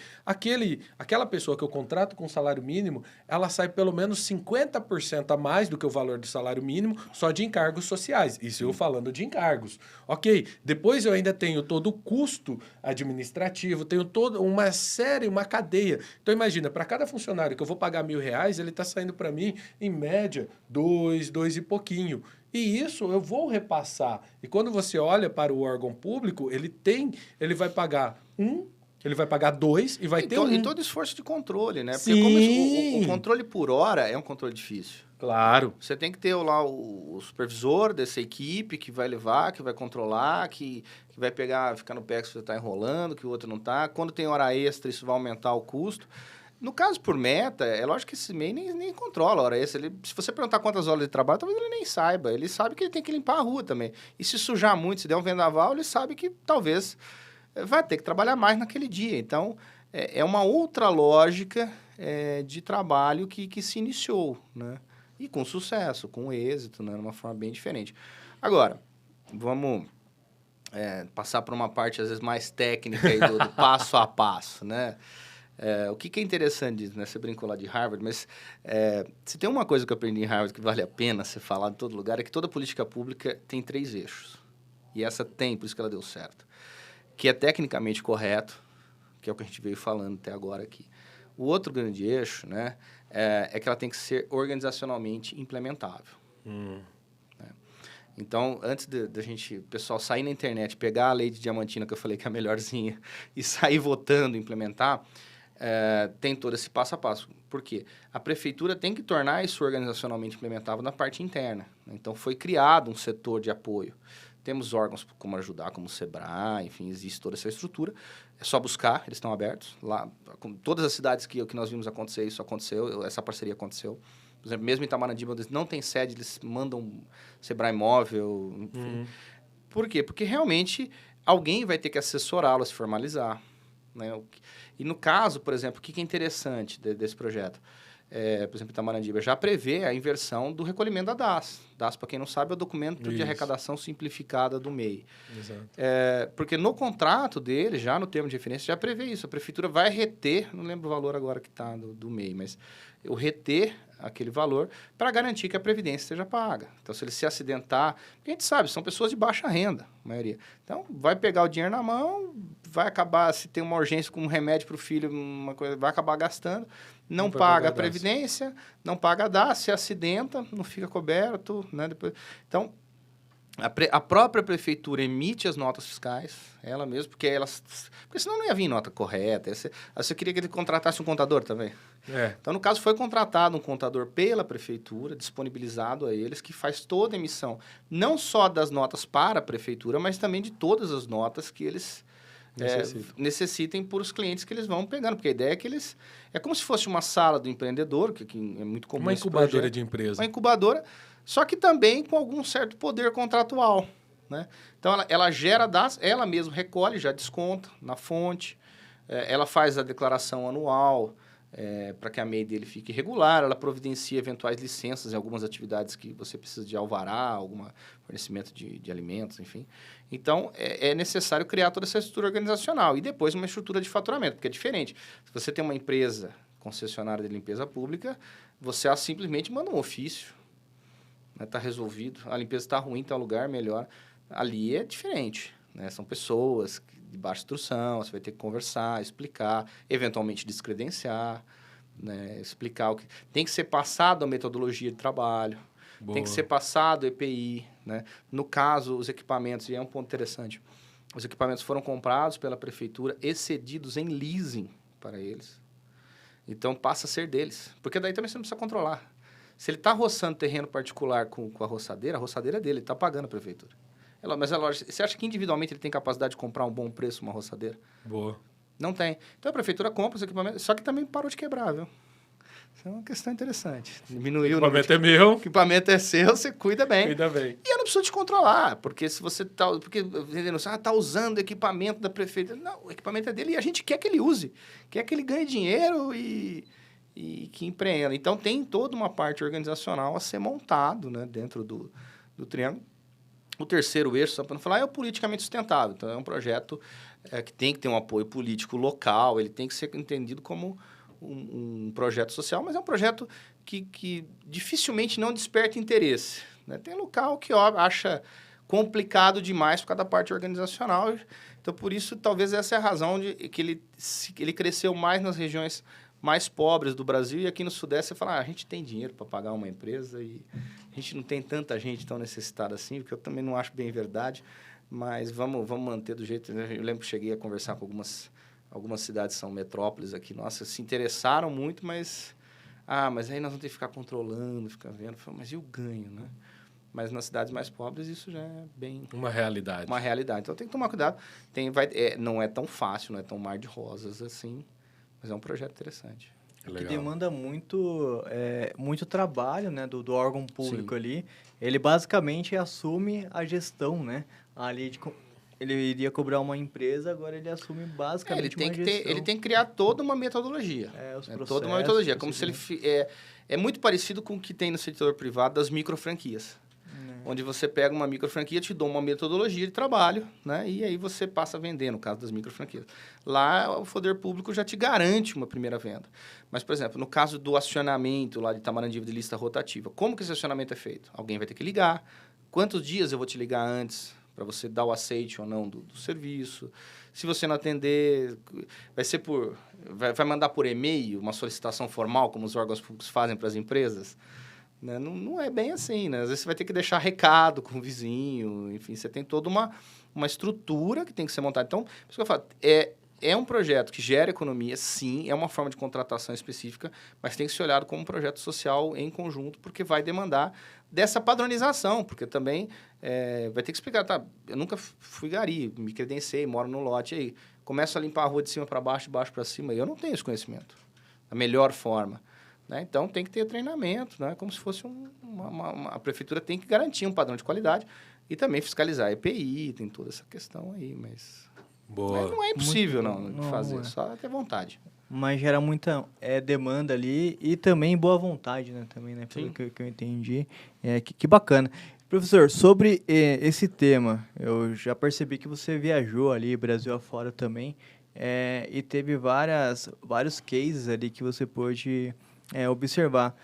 Aquela pessoa que eu contrato com salário mínimo, ela sai pelo menos 50% a mais do que o valor do salário mínimo só de encargos sociais. Isso eu falando de encargos. Ok, depois eu ainda tenho todo o custo administrativo, tenho toda uma série, uma cadeia. Então imagina, para cada funcionário que eu vou pagar R$1.000, ele está saindo para mim, em média, dois e pouquinho. E isso eu vou repassar. E quando você olha para o órgão público, ele vai pagar ele vai pagar 2 e vai ter um. E todo esforço de controle, né? Porque Sim. o controle por hora é um controle difícil. Claro. Você tem que ter lá o supervisor dessa equipe que vai levar, que vai controlar, que vai ficar no pé que você está enrolando, que o outro não está. Quando tem hora extra, isso vai aumentar o custo. No caso por meta, é lógico que esse MEI nem controla a hora extra. Se você perguntar quantas horas de trabalho, talvez ele nem saiba. Ele sabe que ele tem que limpar a rua também. E se sujar muito, se der um vendaval, ele sabe que talvez vai ter que trabalhar mais naquele dia. Então, é uma outra lógica de trabalho que se iniciou, né? E com sucesso, com êxito, né? De uma forma bem diferente. Agora, vamos passar por uma parte, às vezes, mais técnica aí do passo a passo, né? O que é interessante disso, né? Você brincou lá de Harvard, mas se tem uma coisa que eu aprendi em Harvard que vale a pena ser falado em todo lugar, é que toda política pública tem 3 eixos. E essa tem, por isso que ela deu certo. Que é tecnicamente correto, que é o que a gente veio falando até agora aqui. O outro grande eixo, né, é que ela tem que ser organizacionalmente implementável. Né? Então, antes da gente, pessoal, sair na internet, pegar a lei de Diamantina, que eu falei que é a melhorzinha, e sair votando, implementar, tem todo esse passo a passo. Por quê? A prefeitura tem que tornar isso organizacionalmente implementável na parte interna. Né? Então, foi criado um setor de apoio. Temos órgãos como ajudar, como o Sebrae, enfim, existe toda essa estrutura. É só buscar, eles estão abertos. Lá, com todas as cidades que nós vimos acontecer, isso aconteceu, essa parceria aconteceu. Por exemplo, mesmo em Itamarandi, onde não tem sede, eles mandam Sebrae Móvel. Enfim. Por quê? Porque realmente alguém vai ter que assessorá-lo a se formalizar. Né? E no caso, por exemplo, o que é interessante desse projeto? Por exemplo, Itamarandi já prevê a inversão do recolhimento da DAS. DAS, para quem não sabe, é o documento de arrecadação simplificada do MEI. Exato. Porque no contrato dele, já no termo de referência, já prevê isso. A prefeitura vai reter, não lembro o valor agora que está do MEI, mas eu reter aquele valor para garantir que a previdência seja paga. Então, se ele se acidentar... Porque a gente sabe, são pessoas de baixa renda, a maioria. Então, vai pegar o dinheiro na mão, vai acabar, se tem uma urgência com um remédio para o filho, uma coisa, vai acabar gastando, não paga a previdência, não paga a DAS, se acidenta, não fica coberto, né? Depois, então, a própria prefeitura emite as notas fiscais, ela mesma, porque senão não ia vir nota correta. Você queria que ele contratasse um contador também? Então, no caso, foi contratado um contador pela prefeitura, disponibilizado a eles, que faz toda a emissão, não só das notas para a prefeitura, mas também de todas as notas que eles necessitem por os clientes que eles vão pegando. Porque a ideia é que eles... É como se fosse uma sala do empreendedor, que é muito comum. Uma incubadora de empresa. Uma incubadora, só que também com algum certo poder contratual. Né? Então, ela gera dados, ela mesma recolhe, já desconta na fonte, ela faz a declaração anual para que a MEI dele fique regular, ela providencia eventuais licenças em algumas atividades que você precisa de alvará, algum fornecimento de alimentos, enfim. Então, é necessário criar toda essa estrutura organizacional e depois uma estrutura de faturamento, porque é diferente. Se você tem uma empresa concessionária de limpeza pública, você simplesmente manda um ofício. Está resolvido, a limpeza está ruim, está um lugar melhor. Ali é diferente, né? São pessoas de baixa instrução, você vai ter que conversar, explicar, eventualmente descredenciar, né? Explicar o que... Tem que ser passado a metodologia de trabalho, tem que ser passado o EPI, né? No caso, os equipamentos, e é um ponto interessante, os equipamentos foram comprados pela prefeitura e cedidos em leasing para eles. Então, passa a ser deles, porque daí também você não precisa controlar. Se ele está roçando terreno particular com a roçadeira é dele, ele está pagando a prefeitura. Mas é lógico, você acha que individualmente ele tem capacidade de comprar um bom preço uma roçadeira? Boa. Não tem. Então a prefeitura compra os equipamentos, só que também parou de quebrar, viu? Isso é uma questão interessante. O Diminuiu equipamento é meu. o equipamento é seu, você cuida bem. Cuida bem. E eu não preciso te controlar, porque se você tá... Porque, entendeu? Tá usando o equipamento da prefeitura. Não, o equipamento é dele e a gente quer que ele use. Quer que ele ganhe dinheiro e que empreenda. Então, tem toda uma parte organizacional a ser montado, né, dentro do Triângulo. O terceiro eixo, só para não falar, é o politicamente sustentável. Então, é um projeto que tem que ter um apoio político local, ele tem que ser entendido como um projeto social, mas é um projeto que dificilmente não desperta interesse, né? Tem local que acha complicado demais por causa da parte organizacional. Então, por isso, talvez essa é a razão de que ele cresceu mais nas regiões mais pobres do Brasil, e aqui no Sudeste você fala, a gente tem dinheiro para pagar uma empresa e a gente não tem tanta gente tão necessitada assim, porque eu também não acho bem verdade, mas vamos manter do jeito... Eu lembro que cheguei a conversar com algumas cidades que são metrópoles aqui, nossa, se interessaram muito, mas aí nós vamos ter que ficar controlando, ficar vendo, mas e o ganho, né? Mas nas cidades mais pobres isso já é bem... Uma realidade. Uma realidade. Então tem que tomar cuidado. Não é tão fácil, não é tão mar de rosas assim, mas é um projeto interessante. Legal. Que demanda muito trabalho, né, do órgão público. Sim. Ali. Ele basicamente assume a gestão, né? Ali ele iria cobrar uma empresa, agora ele assume basicamente uma gestão. Ele tem que criar toda uma metodologia. Os processos, toda uma metodologia. Como se ele... É muito parecido com o que tem no setor privado das microfranquias. Onde você pega uma microfranquia, te dá uma metodologia de trabalho, né? E aí você passa a vender, no caso das microfranquias. Lá, o poder público já te garante uma primeira venda. Mas, por exemplo, no caso do acionamento lá de Itamarandi de lista rotativa, como que esse acionamento é feito? Alguém vai ter que ligar. Quantos dias eu vou te ligar antes para você dar o aceite ou não do serviço? Se você não atender, vai mandar por e-mail uma solicitação formal, como os órgãos públicos fazem para as empresas? Né? Não é bem assim, né? Às vezes você vai ter que deixar recado com o vizinho, enfim, você tem toda uma estrutura que tem que ser montada. Então, por isso que eu falo, é um projeto que gera economia, sim, é uma forma de contratação específica, mas tem que ser olhado como um projeto social em conjunto, porque vai demandar dessa padronização, porque também vai ter que explicar, tá, eu nunca fui gari, me credenciei, moro no lote, aí começo a limpar a rua de cima para baixo, de baixo para cima, e eu não tenho esse conhecimento, da melhor forma. Né? Então, tem que ter treinamento, né? Como se fosse a prefeitura tem que garantir um padrão de qualidade e também fiscalizar a EPI, tem toda essa questão aí, mas não é impossível de fazer, só ter vontade. Mas gera muita demanda ali e também boa vontade, né? Também, né? Pelo que eu entendi. Que bacana. Professor, sobre esse tema, eu já percebi que você viajou ali, Brasil afora também, e teve vários cases ali que você pôde... observar.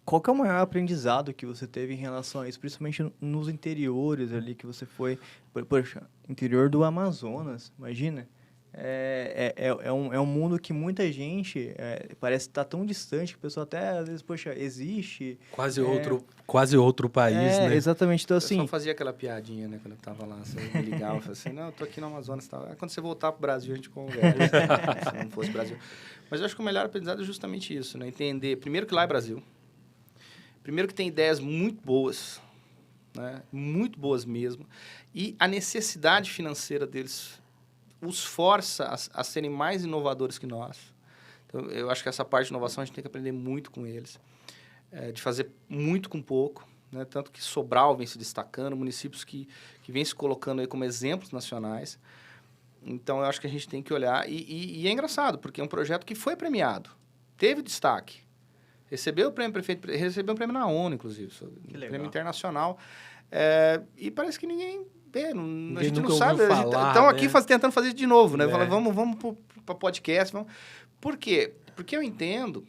Qual que é o maior aprendizado que você teve em relação a isso, principalmente nos interiores ali que você foi, poxa, interior do Amazonas, imagina? É um mundo que muita gente parece estar tão distante que o pessoal até às vezes, poxa, existe. Quase outro país, né? Exatamente. Então, assim, eu só fazia aquela piadinha, né, quando eu tava lá, você me ligava e falava assim, não, eu tô aqui no Amazonas, tá? Quando você voltar pro Brasil, a gente conversa, se não fosse Brasil. Mas eu acho que o melhor aprendizado é justamente isso, né? Entender, primeiro, que lá é Brasil. Primeiro, que tem ideias muito boas, né? Muito boas mesmo. E a necessidade financeira deles os força a serem mais inovadores que nós. Então, eu acho que essa parte de inovação a gente tem que aprender muito com eles. De fazer muito com pouco, né? Tanto que Sobral vem se destacando, municípios que vêm se colocando aí como exemplos nacionais. Então, eu acho que a gente tem que olhar. E é engraçado, porque é um projeto que foi premiado. Teve destaque. Recebeu o prêmio prefeito, recebeu um prêmio na ONU, inclusive. Um prêmio internacional. E parece que ninguém... a gente não sabe. Estão aqui tentando fazer isso de novo, né? Fala, vamos para podcast. Por quê? Porque eu entendo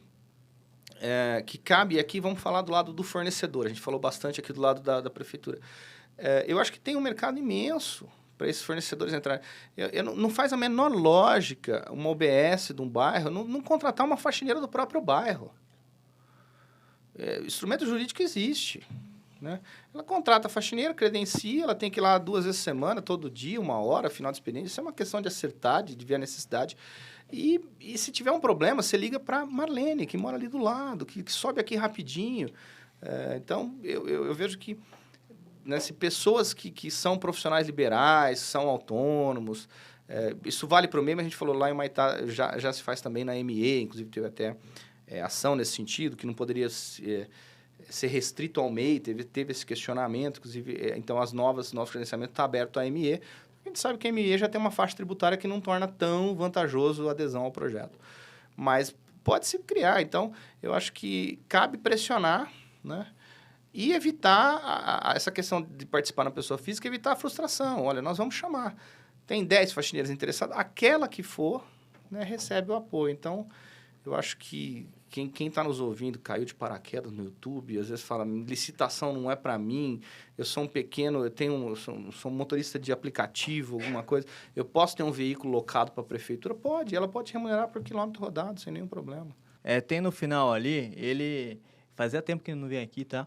que cabe aqui, vamos falar do lado do fornecedor. A gente falou bastante aqui do lado da prefeitura. Eu acho que tem um mercado imenso para esses fornecedores entrarem. Não faz a menor lógica uma OBS de um bairro não contratar uma faxineira do próprio bairro. Instrumento jurídico existe. Né? Ela contrata a faxineira, credencia, ela tem que ir lá 2 vezes por semana, todo dia, 1 hora, final de expediente. Isso é uma questão de acertar, de ver a necessidade. E se tiver um problema, você liga para Marlene, que mora ali do lado, que sobe aqui rapidinho. Então, eu vejo que se pessoas que são profissionais liberais, são autônomos, isso vale para o MEI, mas a gente falou lá em Humaitá, já se faz também na ME, inclusive teve até ação nesse sentido, que não poderia ser restrito ao MEI, teve esse questionamento, inclusive, então nosso credenciamento está aberto à ME. A gente sabe que a ME já tem uma faixa tributária que não torna tão vantajoso a adesão ao projeto. Mas pode-se criar, então eu acho que cabe pressionar, né? E evitar essa questão de participar na pessoa física, evitar a frustração. Olha, nós vamos chamar. Tem 10 faxineiras interessadas, aquela que for, né, recebe o apoio. Então, eu acho que quem está nos ouvindo caiu de paraquedas no YouTube, às vezes fala, licitação não é para mim, eu sou um pequeno, sou um motorista de aplicativo, alguma coisa, eu posso ter um veículo locado para a prefeitura? Pode, ela pode remunerar por quilômetro rodado, sem nenhum problema. Tem no final ali, ele fazia tempo que ele não vem aqui, tá?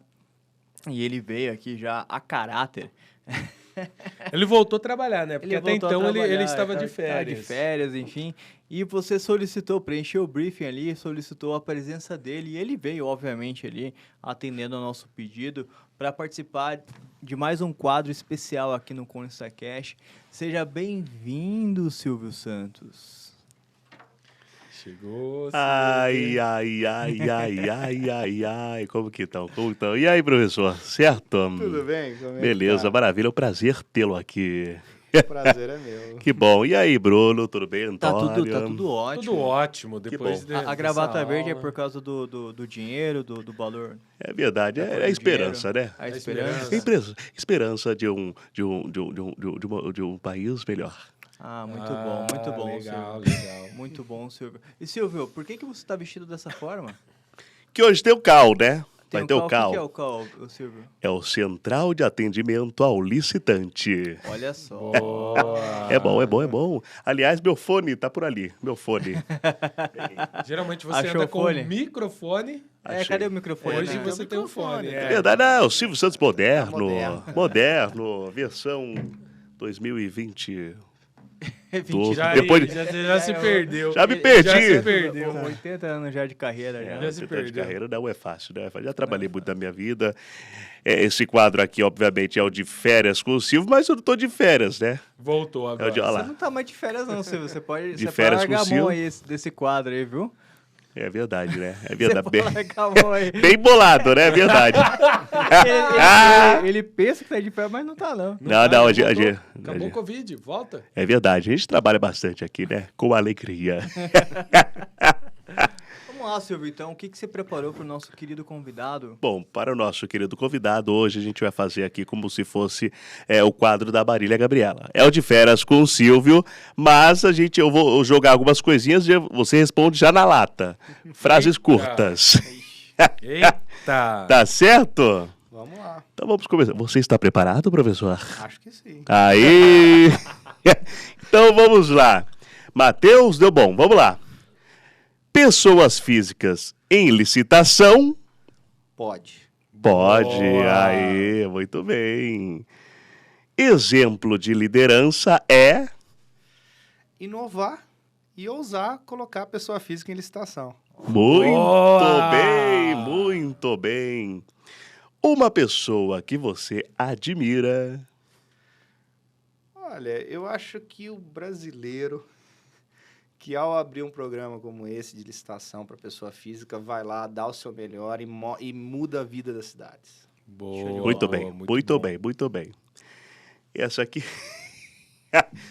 E ele veio aqui já a caráter. Ele voltou a trabalhar, né? Porque até então ele estava de férias. De férias, enfim. E você preencheu o briefing ali, solicitou a presença dele. E ele veio, obviamente, ali, atendendo ao nosso pedido, para participar de mais um quadro especial aqui no ConstaCast. Seja bem-vindo, Silvio Santos. Chegou. Ai, como que estão? E aí, professor? Certo? Tudo bem? Como é Beleza, tá? Maravilha, é um prazer tê-lo aqui. O prazer é meu. Que bom. E aí, Bruno, tudo bem, Tá Antônio? tudo ótimo. Tudo ótimo. Depois A gravata verde é por causa do dinheiro, do valor. É verdade, é a esperança, né? A esperança. Esperança de um país melhor. Muito bom, legal, Silvio. legal. Muito bom, Silvio. E, Silvio, por que você está vestido dessa forma? Que hoje tem o CAL, né? Vai ter o O CAL. que é o CAL, Silvio? É o Central de Atendimento ao Licitante. Olha só. Boa. É bom. Aliás, meu fone tá por ali. Meu fone. Geralmente você Achou anda com fone? o microfone. Achei. Cadê o microfone? Hoje né? você tem um fone. É verdade, não, o Silvio Santos moderno. Moderno. Moderno, versão 2020. Já se perdeu. Já me perdi. Já se perdeu. 80 anos já de carreira. Já. Já se De perdeu. carreira não é fácil, né? Já trabalhei muito na minha vida. Esse quadro aqui, obviamente, é o de férias com o Silvio, mas eu não tô de férias, né? Voltou É agora. o de, olha Você lá. não tá mais de férias não, Silvio. Você pode, De você férias pode largar com o a mão Silvio. aí desse quadro aí, viu? É verdade, né? É Você verdade. pode largar a mão aí. Bem bolado, né? É verdade. Ele pensa que tá de férias, mas não tá, não. Não, Voltou. Acabou o Covid, volta. É verdade. A gente trabalha bastante aqui, né? Com alegria. Vamos lá, Silvio, então. O que você preparou pro nosso querido convidado? Bom, para o nosso querido convidado, hoje a gente vai fazer aqui como se fosse o quadro da Marília Gabriela. É o de férias com o Silvio, mas eu vou jogar algumas coisinhas e você responde já na lata. Frases curtas. Eita! Tá certo? Vamos lá. Então vamos começar. Você está preparado, professor? Acho que sim. Aí! Então vamos lá. Matheus, deu bom. Vamos lá. Pessoas físicas em licitação. Pode. Pode. Boa. Aí, muito bem. Exemplo de liderança é... Inovar e ousar colocar a pessoa física em licitação. Muito Boa. bem, muito bem. Uma pessoa que você admira. Olha, eu acho que o brasileiro, que ao abrir um programa como esse de licitação para pessoa física, vai lá, dá o seu melhor e muda a vida das cidades. Boa, Muito bem, muito bom. bem, muito bem. Essa aqui...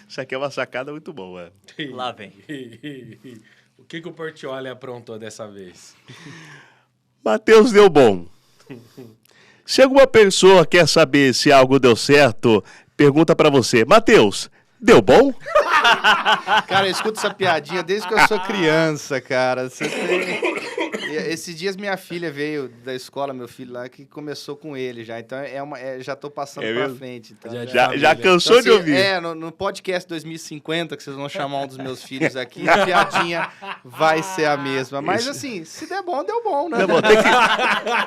Essa aqui é uma sacada muito boa. Lá vem. O que o Portiolli aprontou dessa vez? Matheus deu bom. Se alguma pessoa quer saber se algo deu certo, pergunta pra você, Matheus, deu bom? Cara, eu escuto essa piadinha desde que eu sou criança, cara. Esses dias minha filha veio da escola, meu filho lá, que começou com ele já. Então, já tô passando pra mesmo? frente. Então, Já cansou de ouvir? No podcast 2050, que vocês vão chamar um dos meus filhos aqui, a piadinha vai ser a mesma. Mas assim, se der bom, deu bom, né? Deu bom.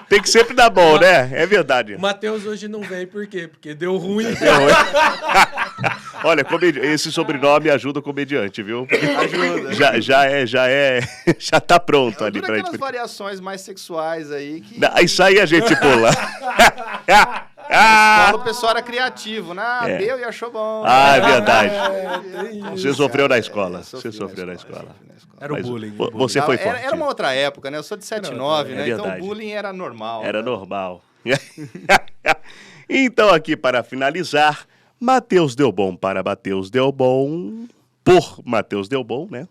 Tem que sempre dar bom, né? É verdade. O Matheus hoje não veio por quê? Porque deu ruim. Olha, esse sobrenome ajuda o comediante, viu? Ajuda. Já tá pronto ali Tudo pra aquelas gente. variações mais sexuais aí que... Isso aí a gente pula. escola o pessoal era criativo, né? Deu e achou bom. Ah, é verdade. tem isso. Você sofreu na escola. Sofri Você sofreu na escola. Era o Mas bullying. Você foi Era, forte. era uma outra época, né? Eu sou de 79, né? Então verdade. o bullying era normal. Era né? normal. Então, aqui para finalizar, Matheus Delbon para Matheus Delbon, por Matheus Delbon, né?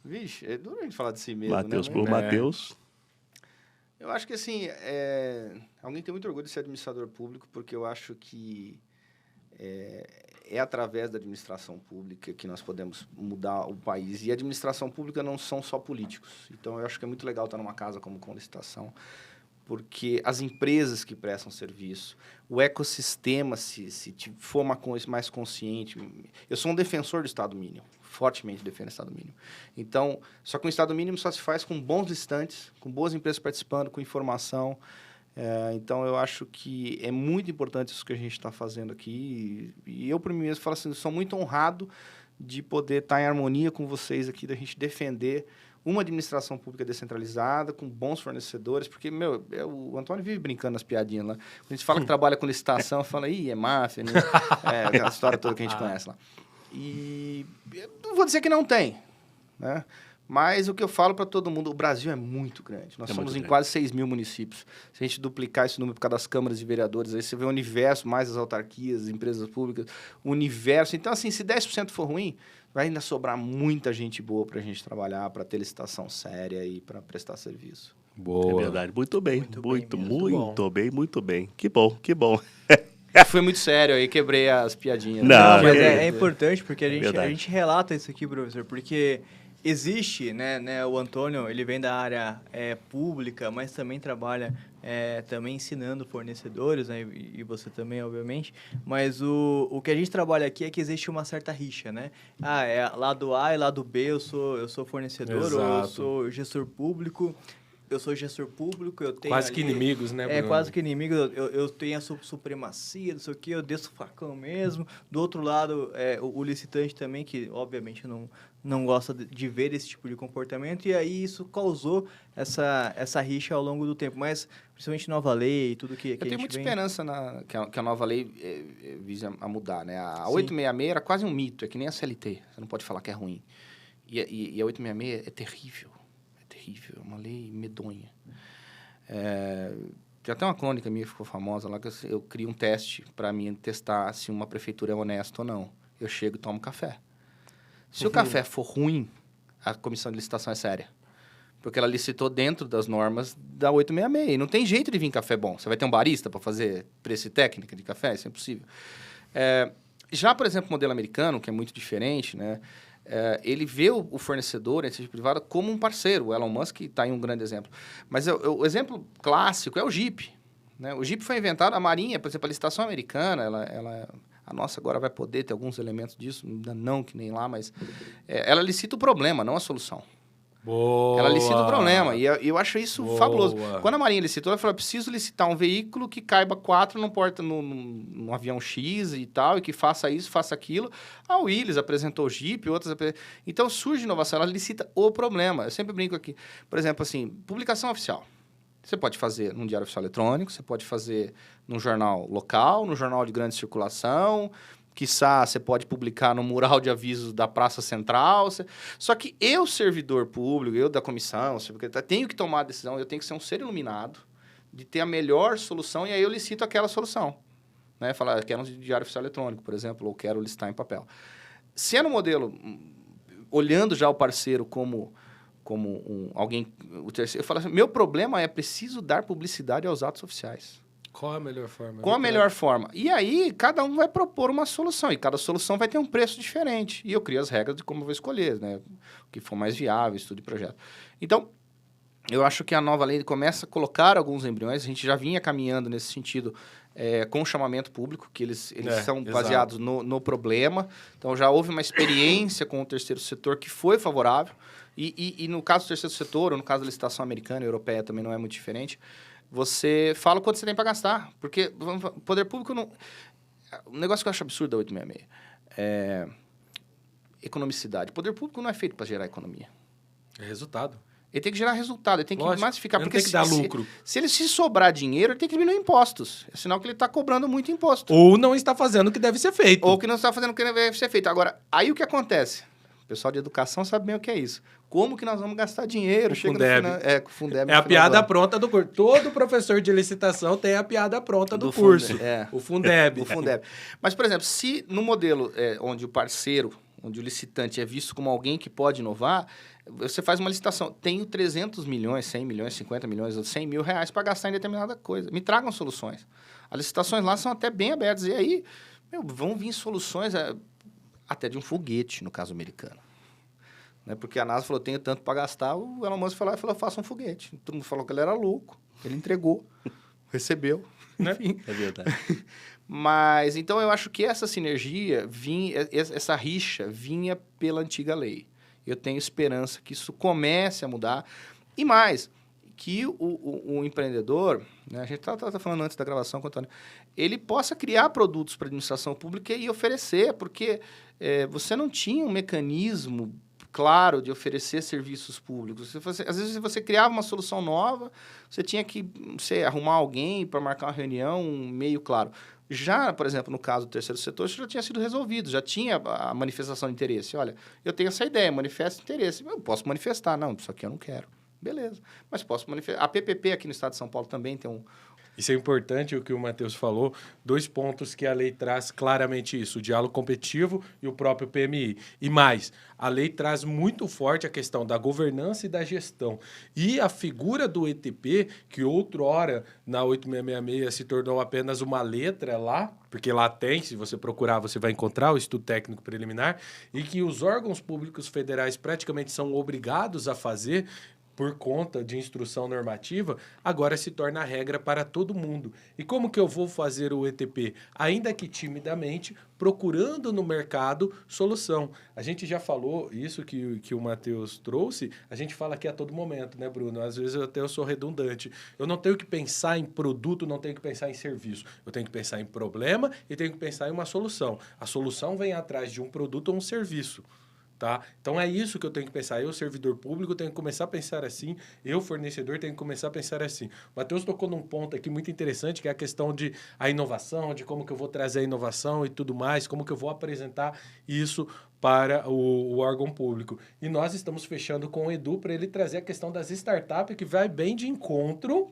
Vixe, é duro a gente falar de si mesmo, Matheus né? por Matheus. Eu acho que, assim, alguém tem muito orgulho de ser administrador público, porque eu acho que é através da administração pública que nós podemos mudar o país. E a administração pública não são só políticos. Então, eu acho que é muito legal estar numa casa como Com Licitação, porque as empresas que prestam serviço, o ecossistema, se for uma coisa mais consciente... Eu sou um defensor do Estado mínimo, fortemente defendo o Estado mínimo. Então, só que o Estado mínimo só se faz com bons licitantes, com boas empresas participando, com informação. Então, eu acho que é muito importante isso que a gente está fazendo aqui. E eu, por mim mesmo, falo assim, sou muito honrado de poder estar em harmonia com vocês aqui, da gente defender uma administração pública descentralizada, com bons fornecedores, porque, o Antônio vive brincando nas piadinhas lá. Quando a gente fala que trabalha com licitação, fala, é máfia, né? Aquela história toda que a gente conhece lá. E eu não vou dizer que não tem, né? Mas o que eu falo para todo mundo, o Brasil é muito grande. Nós somos em quase 6 mil municípios. Se a gente duplicar esse número por causa das câmaras de vereadores, aí você vê o universo, mais as autarquias, as empresas públicas, o universo. Então, assim, se 10% for ruim, vai ainda sobrar muita gente boa para a gente trabalhar, para ter licitação séria e para prestar serviço. Boa. É verdade. Muito bem. Muito bem. Que bom. Foi muito sério aí, quebrei as piadinhas. Não, Mas é importante porque a Verdade. gente relata isso aqui, professor, porque existe, né, o Antônio, ele vem da área pública, mas também trabalha também ensinando fornecedores, né, e você também, obviamente, mas o que a gente trabalha aqui é que existe uma certa rixa, né? Lado A e lado B, eu sou fornecedor, ou eu Exato. sou gestor público. Eu sou gestor público, eu tenho Quase que ali- inimigos, né, Bruno? quase que inimigos. Eu tenho a supremacia, não sei o quê, eu desço o facão mesmo. Do outro lado, o licitante também, que obviamente não gosta de ver esse tipo de comportamento. E aí isso causou essa rixa ao longo do tempo. Mas, principalmente nova lei e tudo que a Eu tenho gente muita vem... esperança que a nova lei visa a mudar, né? A Sim. 866 era quase um mito, é que nem a CLT. Você não pode falar que é ruim. E a 866 é terrível. É uma lei medonha. Tem até uma crônica minha que ficou famosa lá, que eu crio um teste para mim testar se uma prefeitura é honesta ou não. Eu chego e tomo café. Se o café for ruim, a comissão de licitação é séria. Porque ela licitou dentro das normas da 866. E não tem jeito de vir café bom. Você vai ter um barista para fazer preço e técnica de café? Isso é impossível. Já, por exemplo, o modelo americano, que é muito diferente, né? Ele vê o fornecedor, a iniciativa privada, como um parceiro. O Elon Musk está aí um grande exemplo. Mas o exemplo clássico é o Jeep. Né? O Jeep foi inventado, a Marinha, por exemplo, a licitação americana, a nossa agora vai poder ter alguns elementos disso, ainda não que nem lá, mas ela licita o problema, não a solução. Boa. Ela licita o problema, e eu acho isso Boa. fabuloso. Quando a Marinha licitou, ela falou, preciso licitar um veículo que caiba 4 num avião X e tal, e que faça isso, faça aquilo. A Willys apresentou o Jeep, outras... Então, surge inovação, ela licita o problema. Eu sempre brinco aqui. Por exemplo, assim, publicação oficial. Você pode fazer num diário oficial eletrônico, você pode fazer num jornal local, no jornal de grande circulação... Quiçá você pode publicar no mural de avisos da Praça Central. Só que eu, servidor público, eu da comissão, tenho que tomar a decisão, eu tenho que ser um ser iluminado de ter a melhor solução, e aí eu licito aquela solução. Né? Falar, quero um diário oficial eletrônico, por exemplo, ou quero listar em papel. Se é no modelo, olhando já o parceiro como alguém, o terceiro, eu falo assim, meu problema é preciso dar publicidade aos atos oficiais. Qual a melhor forma? Qual a melhor forma? E aí, cada um vai propor uma solução, e cada solução vai ter um preço diferente. E eu crio as regras de como eu vou escolher, né? O que for mais viável, estudo de projeto. Então, eu acho que a nova lei começa a colocar alguns embriões, a gente já vinha caminhando nesse sentido com o chamamento público, que eles são baseados no problema. Então, já houve uma experiência com o terceiro setor que foi favorável, e no caso do terceiro setor, ou no caso da licitação americana e europeia também não é muito diferente, você fala quanto você tem para gastar. Porque o poder público não... Um negócio que eu acho absurdo da 866 é economicidade. O poder público não é feito para gerar economia. É resultado. Ele tem que gerar resultado, ele tem que Lógico, massificar. ele não Porque tem que dar lucro. se ele se sobrar dinheiro, ele tem que diminuir impostos. É sinal que ele está cobrando muito imposto. Ou não está fazendo o que deve ser feito. Ou que não está fazendo o que deve ser feito. Agora, aí o que acontece? O pessoal de educação sabe bem o que é isso. Como que nós vamos gastar dinheiro? O Fundeb. Com o Fundeb. É a piada pronta do curso. Todo professor de licitação tem a piada pronta do curso. O Fundeb. O Fundeb. Mas, por exemplo, se no modelo onde o parceiro, onde o licitante é visto como alguém que pode inovar, você faz uma licitação. Tenho 300 milhões, 100 milhões, 50 milhões, 100 mil reais para gastar em determinada coisa. Me tragam soluções. As licitações lá são até bem abertas. E aí, vão vir soluções até de um foguete, no caso americano. Né? Porque a NASA falou, tenho tanto para gastar, o Elon Musk foi lá e falou, faça um foguete. Todo mundo falou que ele era louco, ele entregou, recebeu, né? Enfim. É verdade. Mas, então, eu acho que essa sinergia, essa rixa, vinha pela antiga lei. Eu tenho esperança que isso comece a mudar. E mais, que o empreendedor, né, a gente estava falando antes da gravação com o Antônio, ele possa criar produtos para a administração pública e oferecer, porque você não tinha um mecanismo claro de oferecer serviços públicos. Às vezes você criava uma solução nova, você tinha que arrumar alguém para marcar uma reunião, meio claro. Já, por exemplo, no caso do terceiro setor, isso já tinha sido resolvido, já tinha a manifestação de interesse. Olha, eu tenho essa ideia, manifesto interesse. Eu posso manifestar. Não, isso aqui eu não quero. Beleza, mas posso manifestar. A PPP aqui no estado de São Paulo também tem um... Isso é importante, o que o Matheus falou. 2 pontos que a lei traz claramente isso. O diálogo competitivo e o próprio PMI. E mais, a lei traz muito forte a questão da governança e da gestão. E a figura do ETP, que outrora, na 8666, se tornou apenas uma letra lá, porque lá tem, se você procurar, você vai encontrar o estudo técnico preliminar, e que os órgãos públicos federais praticamente são obrigados a fazer por conta de instrução normativa, agora se torna a regra para todo mundo. E como que eu vou fazer o ETP? Ainda que timidamente, procurando no mercado solução. A gente já falou isso que o Matheus trouxe, a gente fala aqui a todo momento, né, Bruno? Às vezes eu sou redundante. Eu não tenho que pensar em produto, não tenho que pensar em serviço. Eu tenho que pensar em problema e tenho que pensar em uma solução. A solução vem atrás de um produto ou um serviço. Tá? Então é isso que eu tenho que pensar. Eu, servidor público, tenho que começar a pensar assim. Eu, fornecedor, tenho que começar a pensar assim. O Matheus tocou num ponto aqui muito interessante, que é a questão de a inovação, de como que eu vou trazer a inovação e tudo mais, como que eu vou apresentar isso para o órgão público. E nós estamos fechando com o Edu para ele trazer a questão das startups, que vai bem de encontro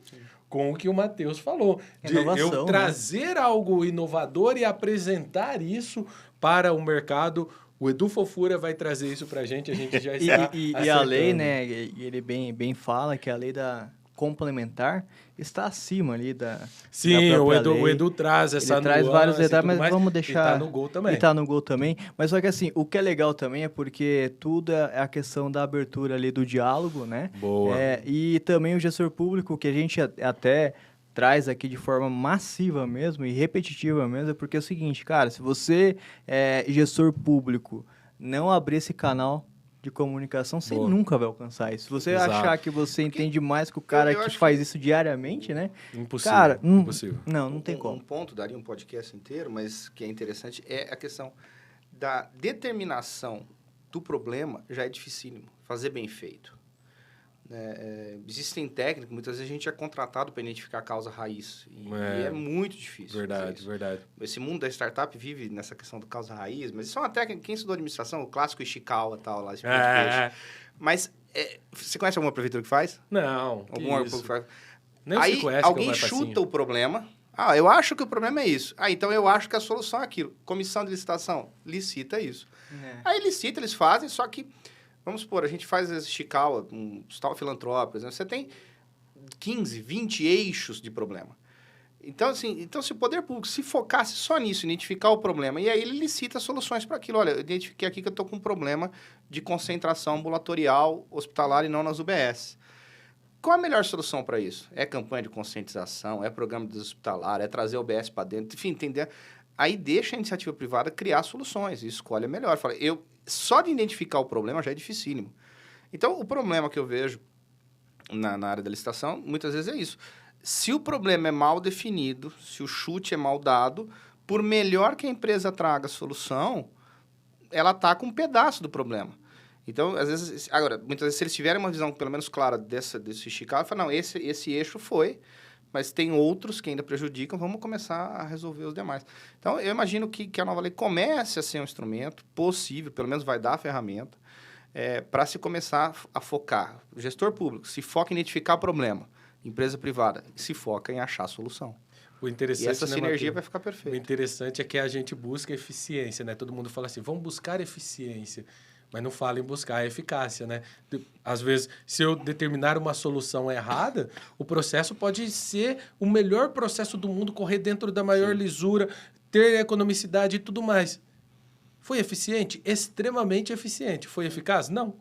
com o que o Matheus falou. De Inovação, eu trazer algo inovador e apresentar isso para o mercado. O Edu Fofura vai trazer isso para a gente já está e a lei, né, ele bem fala que a lei da complementar está acima ali da Sim, da o Edu traz essa nuance. Ele traz vários detalhes, mas vamos deixar... E tá no gol também. E tá no gol também. Mas só que assim, o que é legal também é porque tudo é a questão da abertura ali do diálogo, né? Boa. E também o gestor público, que a gente até traz aqui de forma massiva mesmo e repetitiva mesmo, porque é o seguinte, cara, se você é gestor público, não abrir esse canal de comunicação, você nunca vai alcançar isso. Se você Exato. achar que você entende mais que o cara que faz isso diariamente, né? Impossível. Cara, impossível. Não tem como. Um ponto, daria um podcast inteiro, mas que é interessante, é a questão da determinação do problema, já é dificílimo, fazer bem feito. Existem técnicas, muitas vezes a gente é contratado para identificar a causa raiz. E é muito difícil. Verdade. Esse mundo da startup vive nessa questão do causa raiz, mas isso é uma técnica, quem estudou administração, o clássico Ishikawa e tal, lá. Mas você conhece alguma prefeitura que faz? Não. Algum órgão que faz? Nem aí se conhece, alguém chuta o problema. Eu acho que o problema é isso. Então eu acho que a solução é aquilo. Comissão de licitação, licita isso. Aí licita, eles fazem, só que vamos supor, a gente faz esse Ishikawa, um hospital filantrópico, né? Você tem 15, 20 eixos de problema. Então, assim, se o poder público se focasse só nisso, identificar o problema, e aí ele licita soluções para aquilo. Olha, eu identifiquei aqui que eu estou com um problema de concentração ambulatorial hospitalar e não nas UBS. Qual a melhor solução para isso? É campanha de conscientização, é programa deshospitalar, é trazer o UBS para dentro, enfim, entender. Aí deixa a iniciativa privada criar soluções e escolhe a melhor. Fala, só de identificar o problema já é dificílimo. Então, o problema que eu vejo na área da licitação, muitas vezes é isso. Se o problema é mal definido, se o chute é mal dado, por melhor que a empresa traga a solução, ela está com um pedaço do problema. Então, às vezes... Agora, muitas vezes, se eles tiverem uma visão, pelo menos clara, desse esticado, falam, não, esse eixo foi, mas tem outros que ainda prejudicam, vamos começar a resolver os demais. Então, eu imagino que a nova lei comece a ser um instrumento possível, pelo menos vai dar a ferramenta, para se começar a focar. O gestor público se foca em identificar problema. Empresa privada se foca em achar a solução. O interessante, E essa sinergia vai ficar O perfeita. interessante é que a gente busca eficiência, né? Todo mundo fala assim, vamos buscar eficiência, mas não fala em buscar a eficácia, né? Às vezes, se eu determinar uma solução errada, o processo pode ser o melhor processo do mundo, correr dentro da maior lisura, ter economicidade e tudo mais. Foi eficiente? Extremamente eficiente. Foi eficaz? Não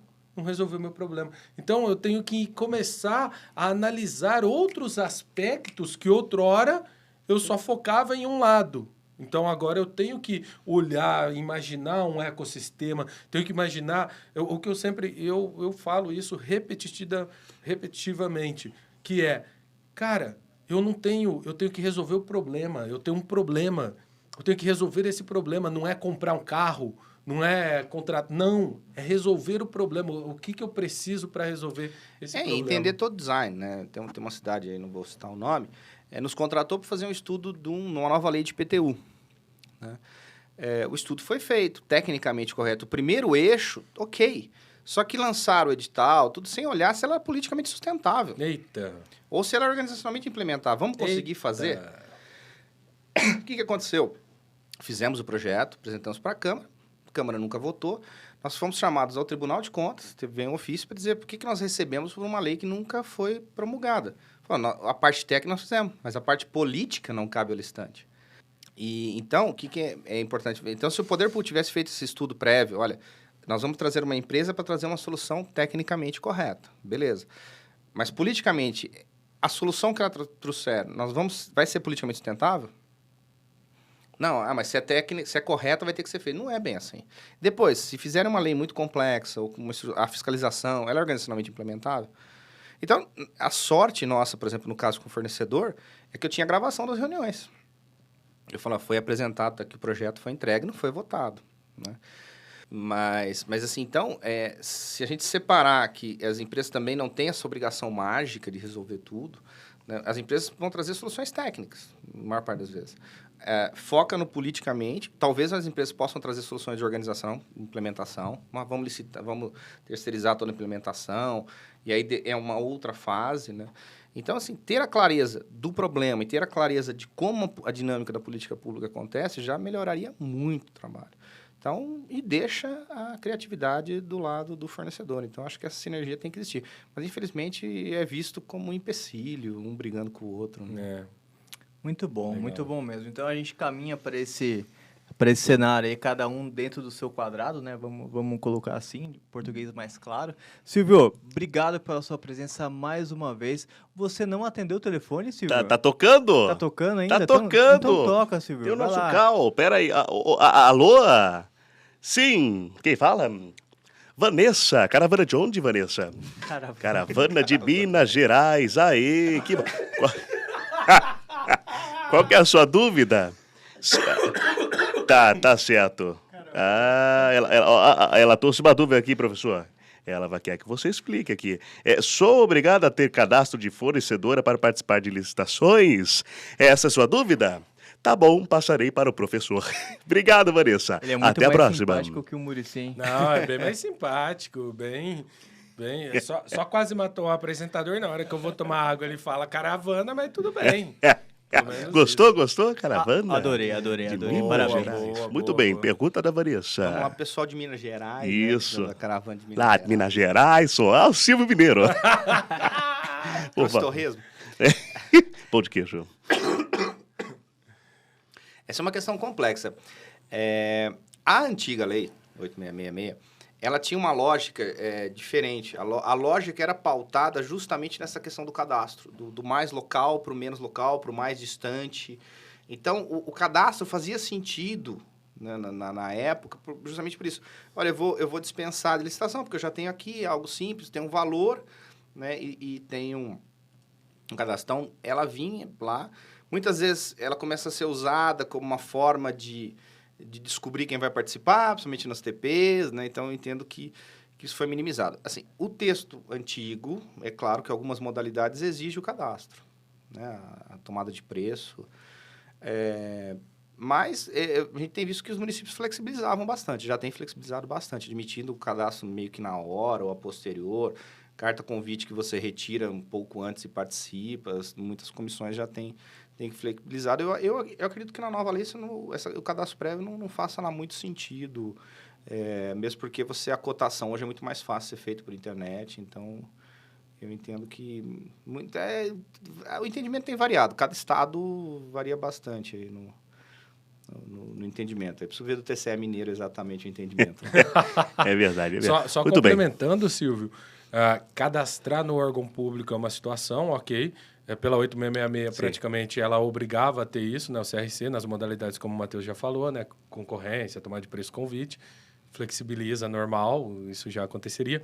resolveu o meu problema. Então, eu tenho que começar a analisar outros aspectos que outrora eu só focava em um lado. Então, agora eu tenho que olhar, imaginar um ecossistema, tenho que imaginar... o que eu sempre... Eu falo isso repetitivamente, que é, cara, eu tenho que resolver o problema. Eu tenho um problema. Eu tenho que resolver esse problema. Não é comprar um carro, não é contratar... Não, é resolver o problema. O que eu preciso para resolver esse problema? Entender todo design, né? Tem uma cidade aí, não vou citar o nome, nos contratou para fazer um estudo de uma nova lei de IPTU. Né? O estudo foi feito, tecnicamente correto. O primeiro eixo, ok. Só que lançaram o edital, tudo sem olhar se ela é politicamente sustentável. Eita! Ou se ela é organizacionalmente implementável. Vamos conseguir fazer? O que aconteceu? Fizemos o projeto, apresentamos para a Câmara nunca votou. Nós fomos chamados ao Tribunal de Contas, veio um ofício para dizer por que nós recebemos por uma lei que nunca foi promulgada. A parte técnica nós fizemos, mas a parte política não cabe ao listante. E, então, o que é importante? Então, se o Poder Público tivesse feito esse estudo prévio, olha, nós vamos trazer uma empresa para trazer uma solução tecnicamente correta, beleza. Mas, politicamente, a solução que ela trouxer, vai ser politicamente sustentável? Não, mas se é correta, vai ter que ser feito. Não é bem assim. Depois, se fizerem uma lei muito complexa, ou a fiscalização, ela é organizacionalmente implementável? Então, a sorte nossa, por exemplo, no caso com o fornecedor, é que eu tinha gravação das reuniões. Eu falo, foi apresentado aqui o projeto, foi entregue, não foi votado. Né? Mas assim, então, se a gente separar que as empresas também não têm essa obrigação mágica de resolver tudo, né? As empresas vão trazer soluções técnicas, na maior parte das vezes. Foca no politicamente, talvez as empresas possam trazer soluções de organização, implementação, mas vamos terceirizar toda a implementação, e aí é uma outra fase, né? Então, assim, ter a clareza do problema e ter a clareza de como a dinâmica da política pública acontece já melhoraria muito o trabalho. Então, e deixa a criatividade do lado do fornecedor. Então, acho que essa sinergia tem que existir. Mas, infelizmente, é visto como um empecilho, um brigando com o outro. Né? Muito bom, Legal. muito bom mesmo. Então, a gente caminha para esse cenário aí, cada um dentro do seu quadrado, né? Vamos colocar assim, em português mais claro. Silvio, obrigado pela sua presença mais uma vez. Você não atendeu o telefone, Silvio? Tá tocando? Tá tocando ainda? Tá tocando. Então toca, Silvio. Tem o vai nosso lá. Cal. Pera aí. Alô? Sim. Quem fala? Vanessa. Caravana de onde, Vanessa? Caravana de Minas Gerais. Aê. Qual que é a sua dúvida? Tá certo. Ela trouxe uma dúvida aqui, professor. Ela quer que você explique aqui. Sou obrigado a ter cadastro de fornecedora para participar de licitações? Essa é a sua dúvida? Tá bom, passarei para o professor. Obrigado, Vanessa. Ele é muito Até a mais próxima. simpático que o Muricy, hein? Não, é bem mais simpático, bem... Só quase matou o apresentador na hora que eu vou tomar água. Ele fala caravana, mas tudo bem. Gostou, caravana? Adorei. Minas Parabéns. Gerais. Muito bem, pergunta da Vanessa. Vamos lá, pessoal de Minas Gerais. Isso. Né, da caravana de Minas Lá Gerais. de Minas Gerais, sou o Silvio Mineiro. Trouxe torresmo. Pão de queijo. Essa é uma questão complexa. A antiga lei, 8666, ela tinha uma lógica diferente. A lógica era pautada justamente nessa questão do cadastro, do mais local para o menos local, para o mais distante. Então, o cadastro fazia sentido, né, na época, justamente por isso. Olha, eu vou dispensar de licitação, porque eu já tenho aqui algo simples, tem um valor, né, e tem um cadastro. Então, ela vinha lá. Muitas vezes, ela começa a ser usada como uma forma de descobrir quem vai participar, principalmente nas TPs, né? Então, eu entendo que que isso foi minimizado. Assim, o texto antigo, é claro que algumas modalidades exigem o cadastro, né? A tomada de preço. Mas a gente tem visto que os municípios flexibilizavam bastante, já tem flexibilizado bastante, admitindo o cadastro meio que na hora ou a posterior, carta convite que você retira um pouco antes e participa, muitas comissões já têm flexibilizado. Eu acredito que na nova lei o cadastro prévio não faça lá muito sentido, mesmo porque a cotação hoje é muito mais fácil ser feito por internet, então eu entendo que o entendimento tem variado, cada estado varia bastante aí no entendimento. É preciso ver do TCE Mineiro exatamente o entendimento. É verdade. Só Muito complementando, Silvio, cadastrar no órgão público é uma situação, ok. Pela 8666, praticamente, ela obrigava a ter isso, né? O CRC, nas modalidades, como o Matheus já falou, né? Concorrência, tomada de preço, convite, flexibiliza, normal, isso já aconteceria.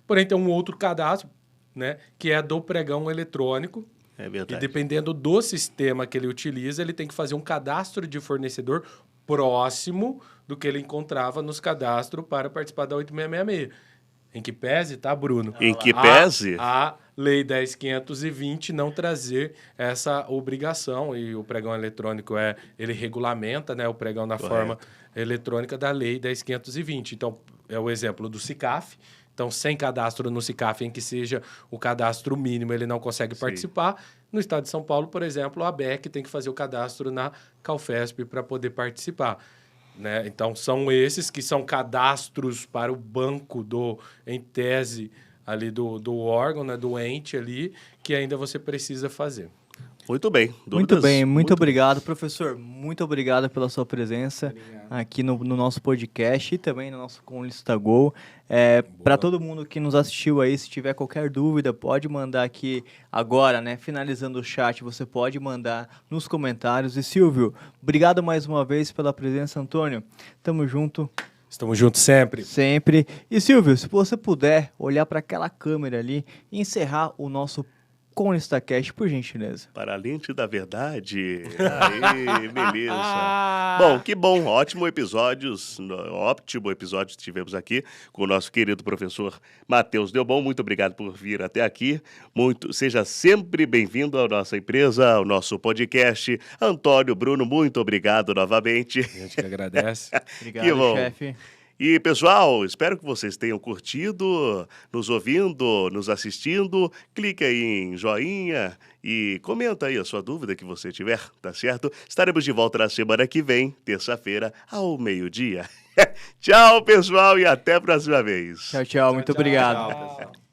Porém, tem um outro cadastro, né? Que é do pregão eletrônico. É verdade. E dependendo do sistema que ele utiliza, ele tem que fazer um cadastro de fornecedor próximo do que ele encontrava nos cadastros para participar da 8666. Em que pese, tá, Bruno? Em que pese? A Lei 10.520 não trazer essa obrigação. E o pregão eletrônico ele regulamenta, né, o pregão na forma eletrônica da Lei 10.520. Então, é o exemplo do SICAF. Então, sem cadastro no SICAF, em que seja o cadastro mínimo, ele não consegue participar. No estado de São Paulo, por exemplo, a ABEC tem que fazer o cadastro na CalFesp para poder participar. Né? Então, são esses que são cadastros para o banco em tese ali do órgão, né? Do ente ali, que ainda você precisa fazer. Muito bem. Muito bem, muito obrigado, professor. Muito obrigado pela sua presença aqui no nosso podcast e também no nosso Conlista Go. Para todo mundo que nos assistiu aí, se tiver qualquer dúvida, pode mandar aqui agora, né? Finalizando o chat, você pode mandar nos comentários. E Silvio, obrigado mais uma vez pela presença, Antônio. Tamo junto. Estamos juntos sempre. Sempre. E Silvio, se você puder olhar para aquela câmera ali e encerrar o nosso ConlistaCast, por gentileza. Para a lente da verdade. Aí, beleza. Bom, que bom. Ótimo episódio que tivemos aqui com o nosso querido professor Matheus Delbon. Muito obrigado por vir até aqui. Seja sempre bem-vindo à nossa empresa, ao nosso podcast. Antônio, Bruno, muito obrigado novamente. A gente que agradece. Obrigado, chefe. E, pessoal, espero que vocês tenham curtido, nos ouvindo, nos assistindo. Clique aí em joinha e comenta aí a sua dúvida que você tiver, tá certo? Estaremos de volta na semana que vem, terça-feira, ao meio-dia. Tchau, pessoal, e até a próxima vez. Tchau, muito obrigado. Tchau, pessoal.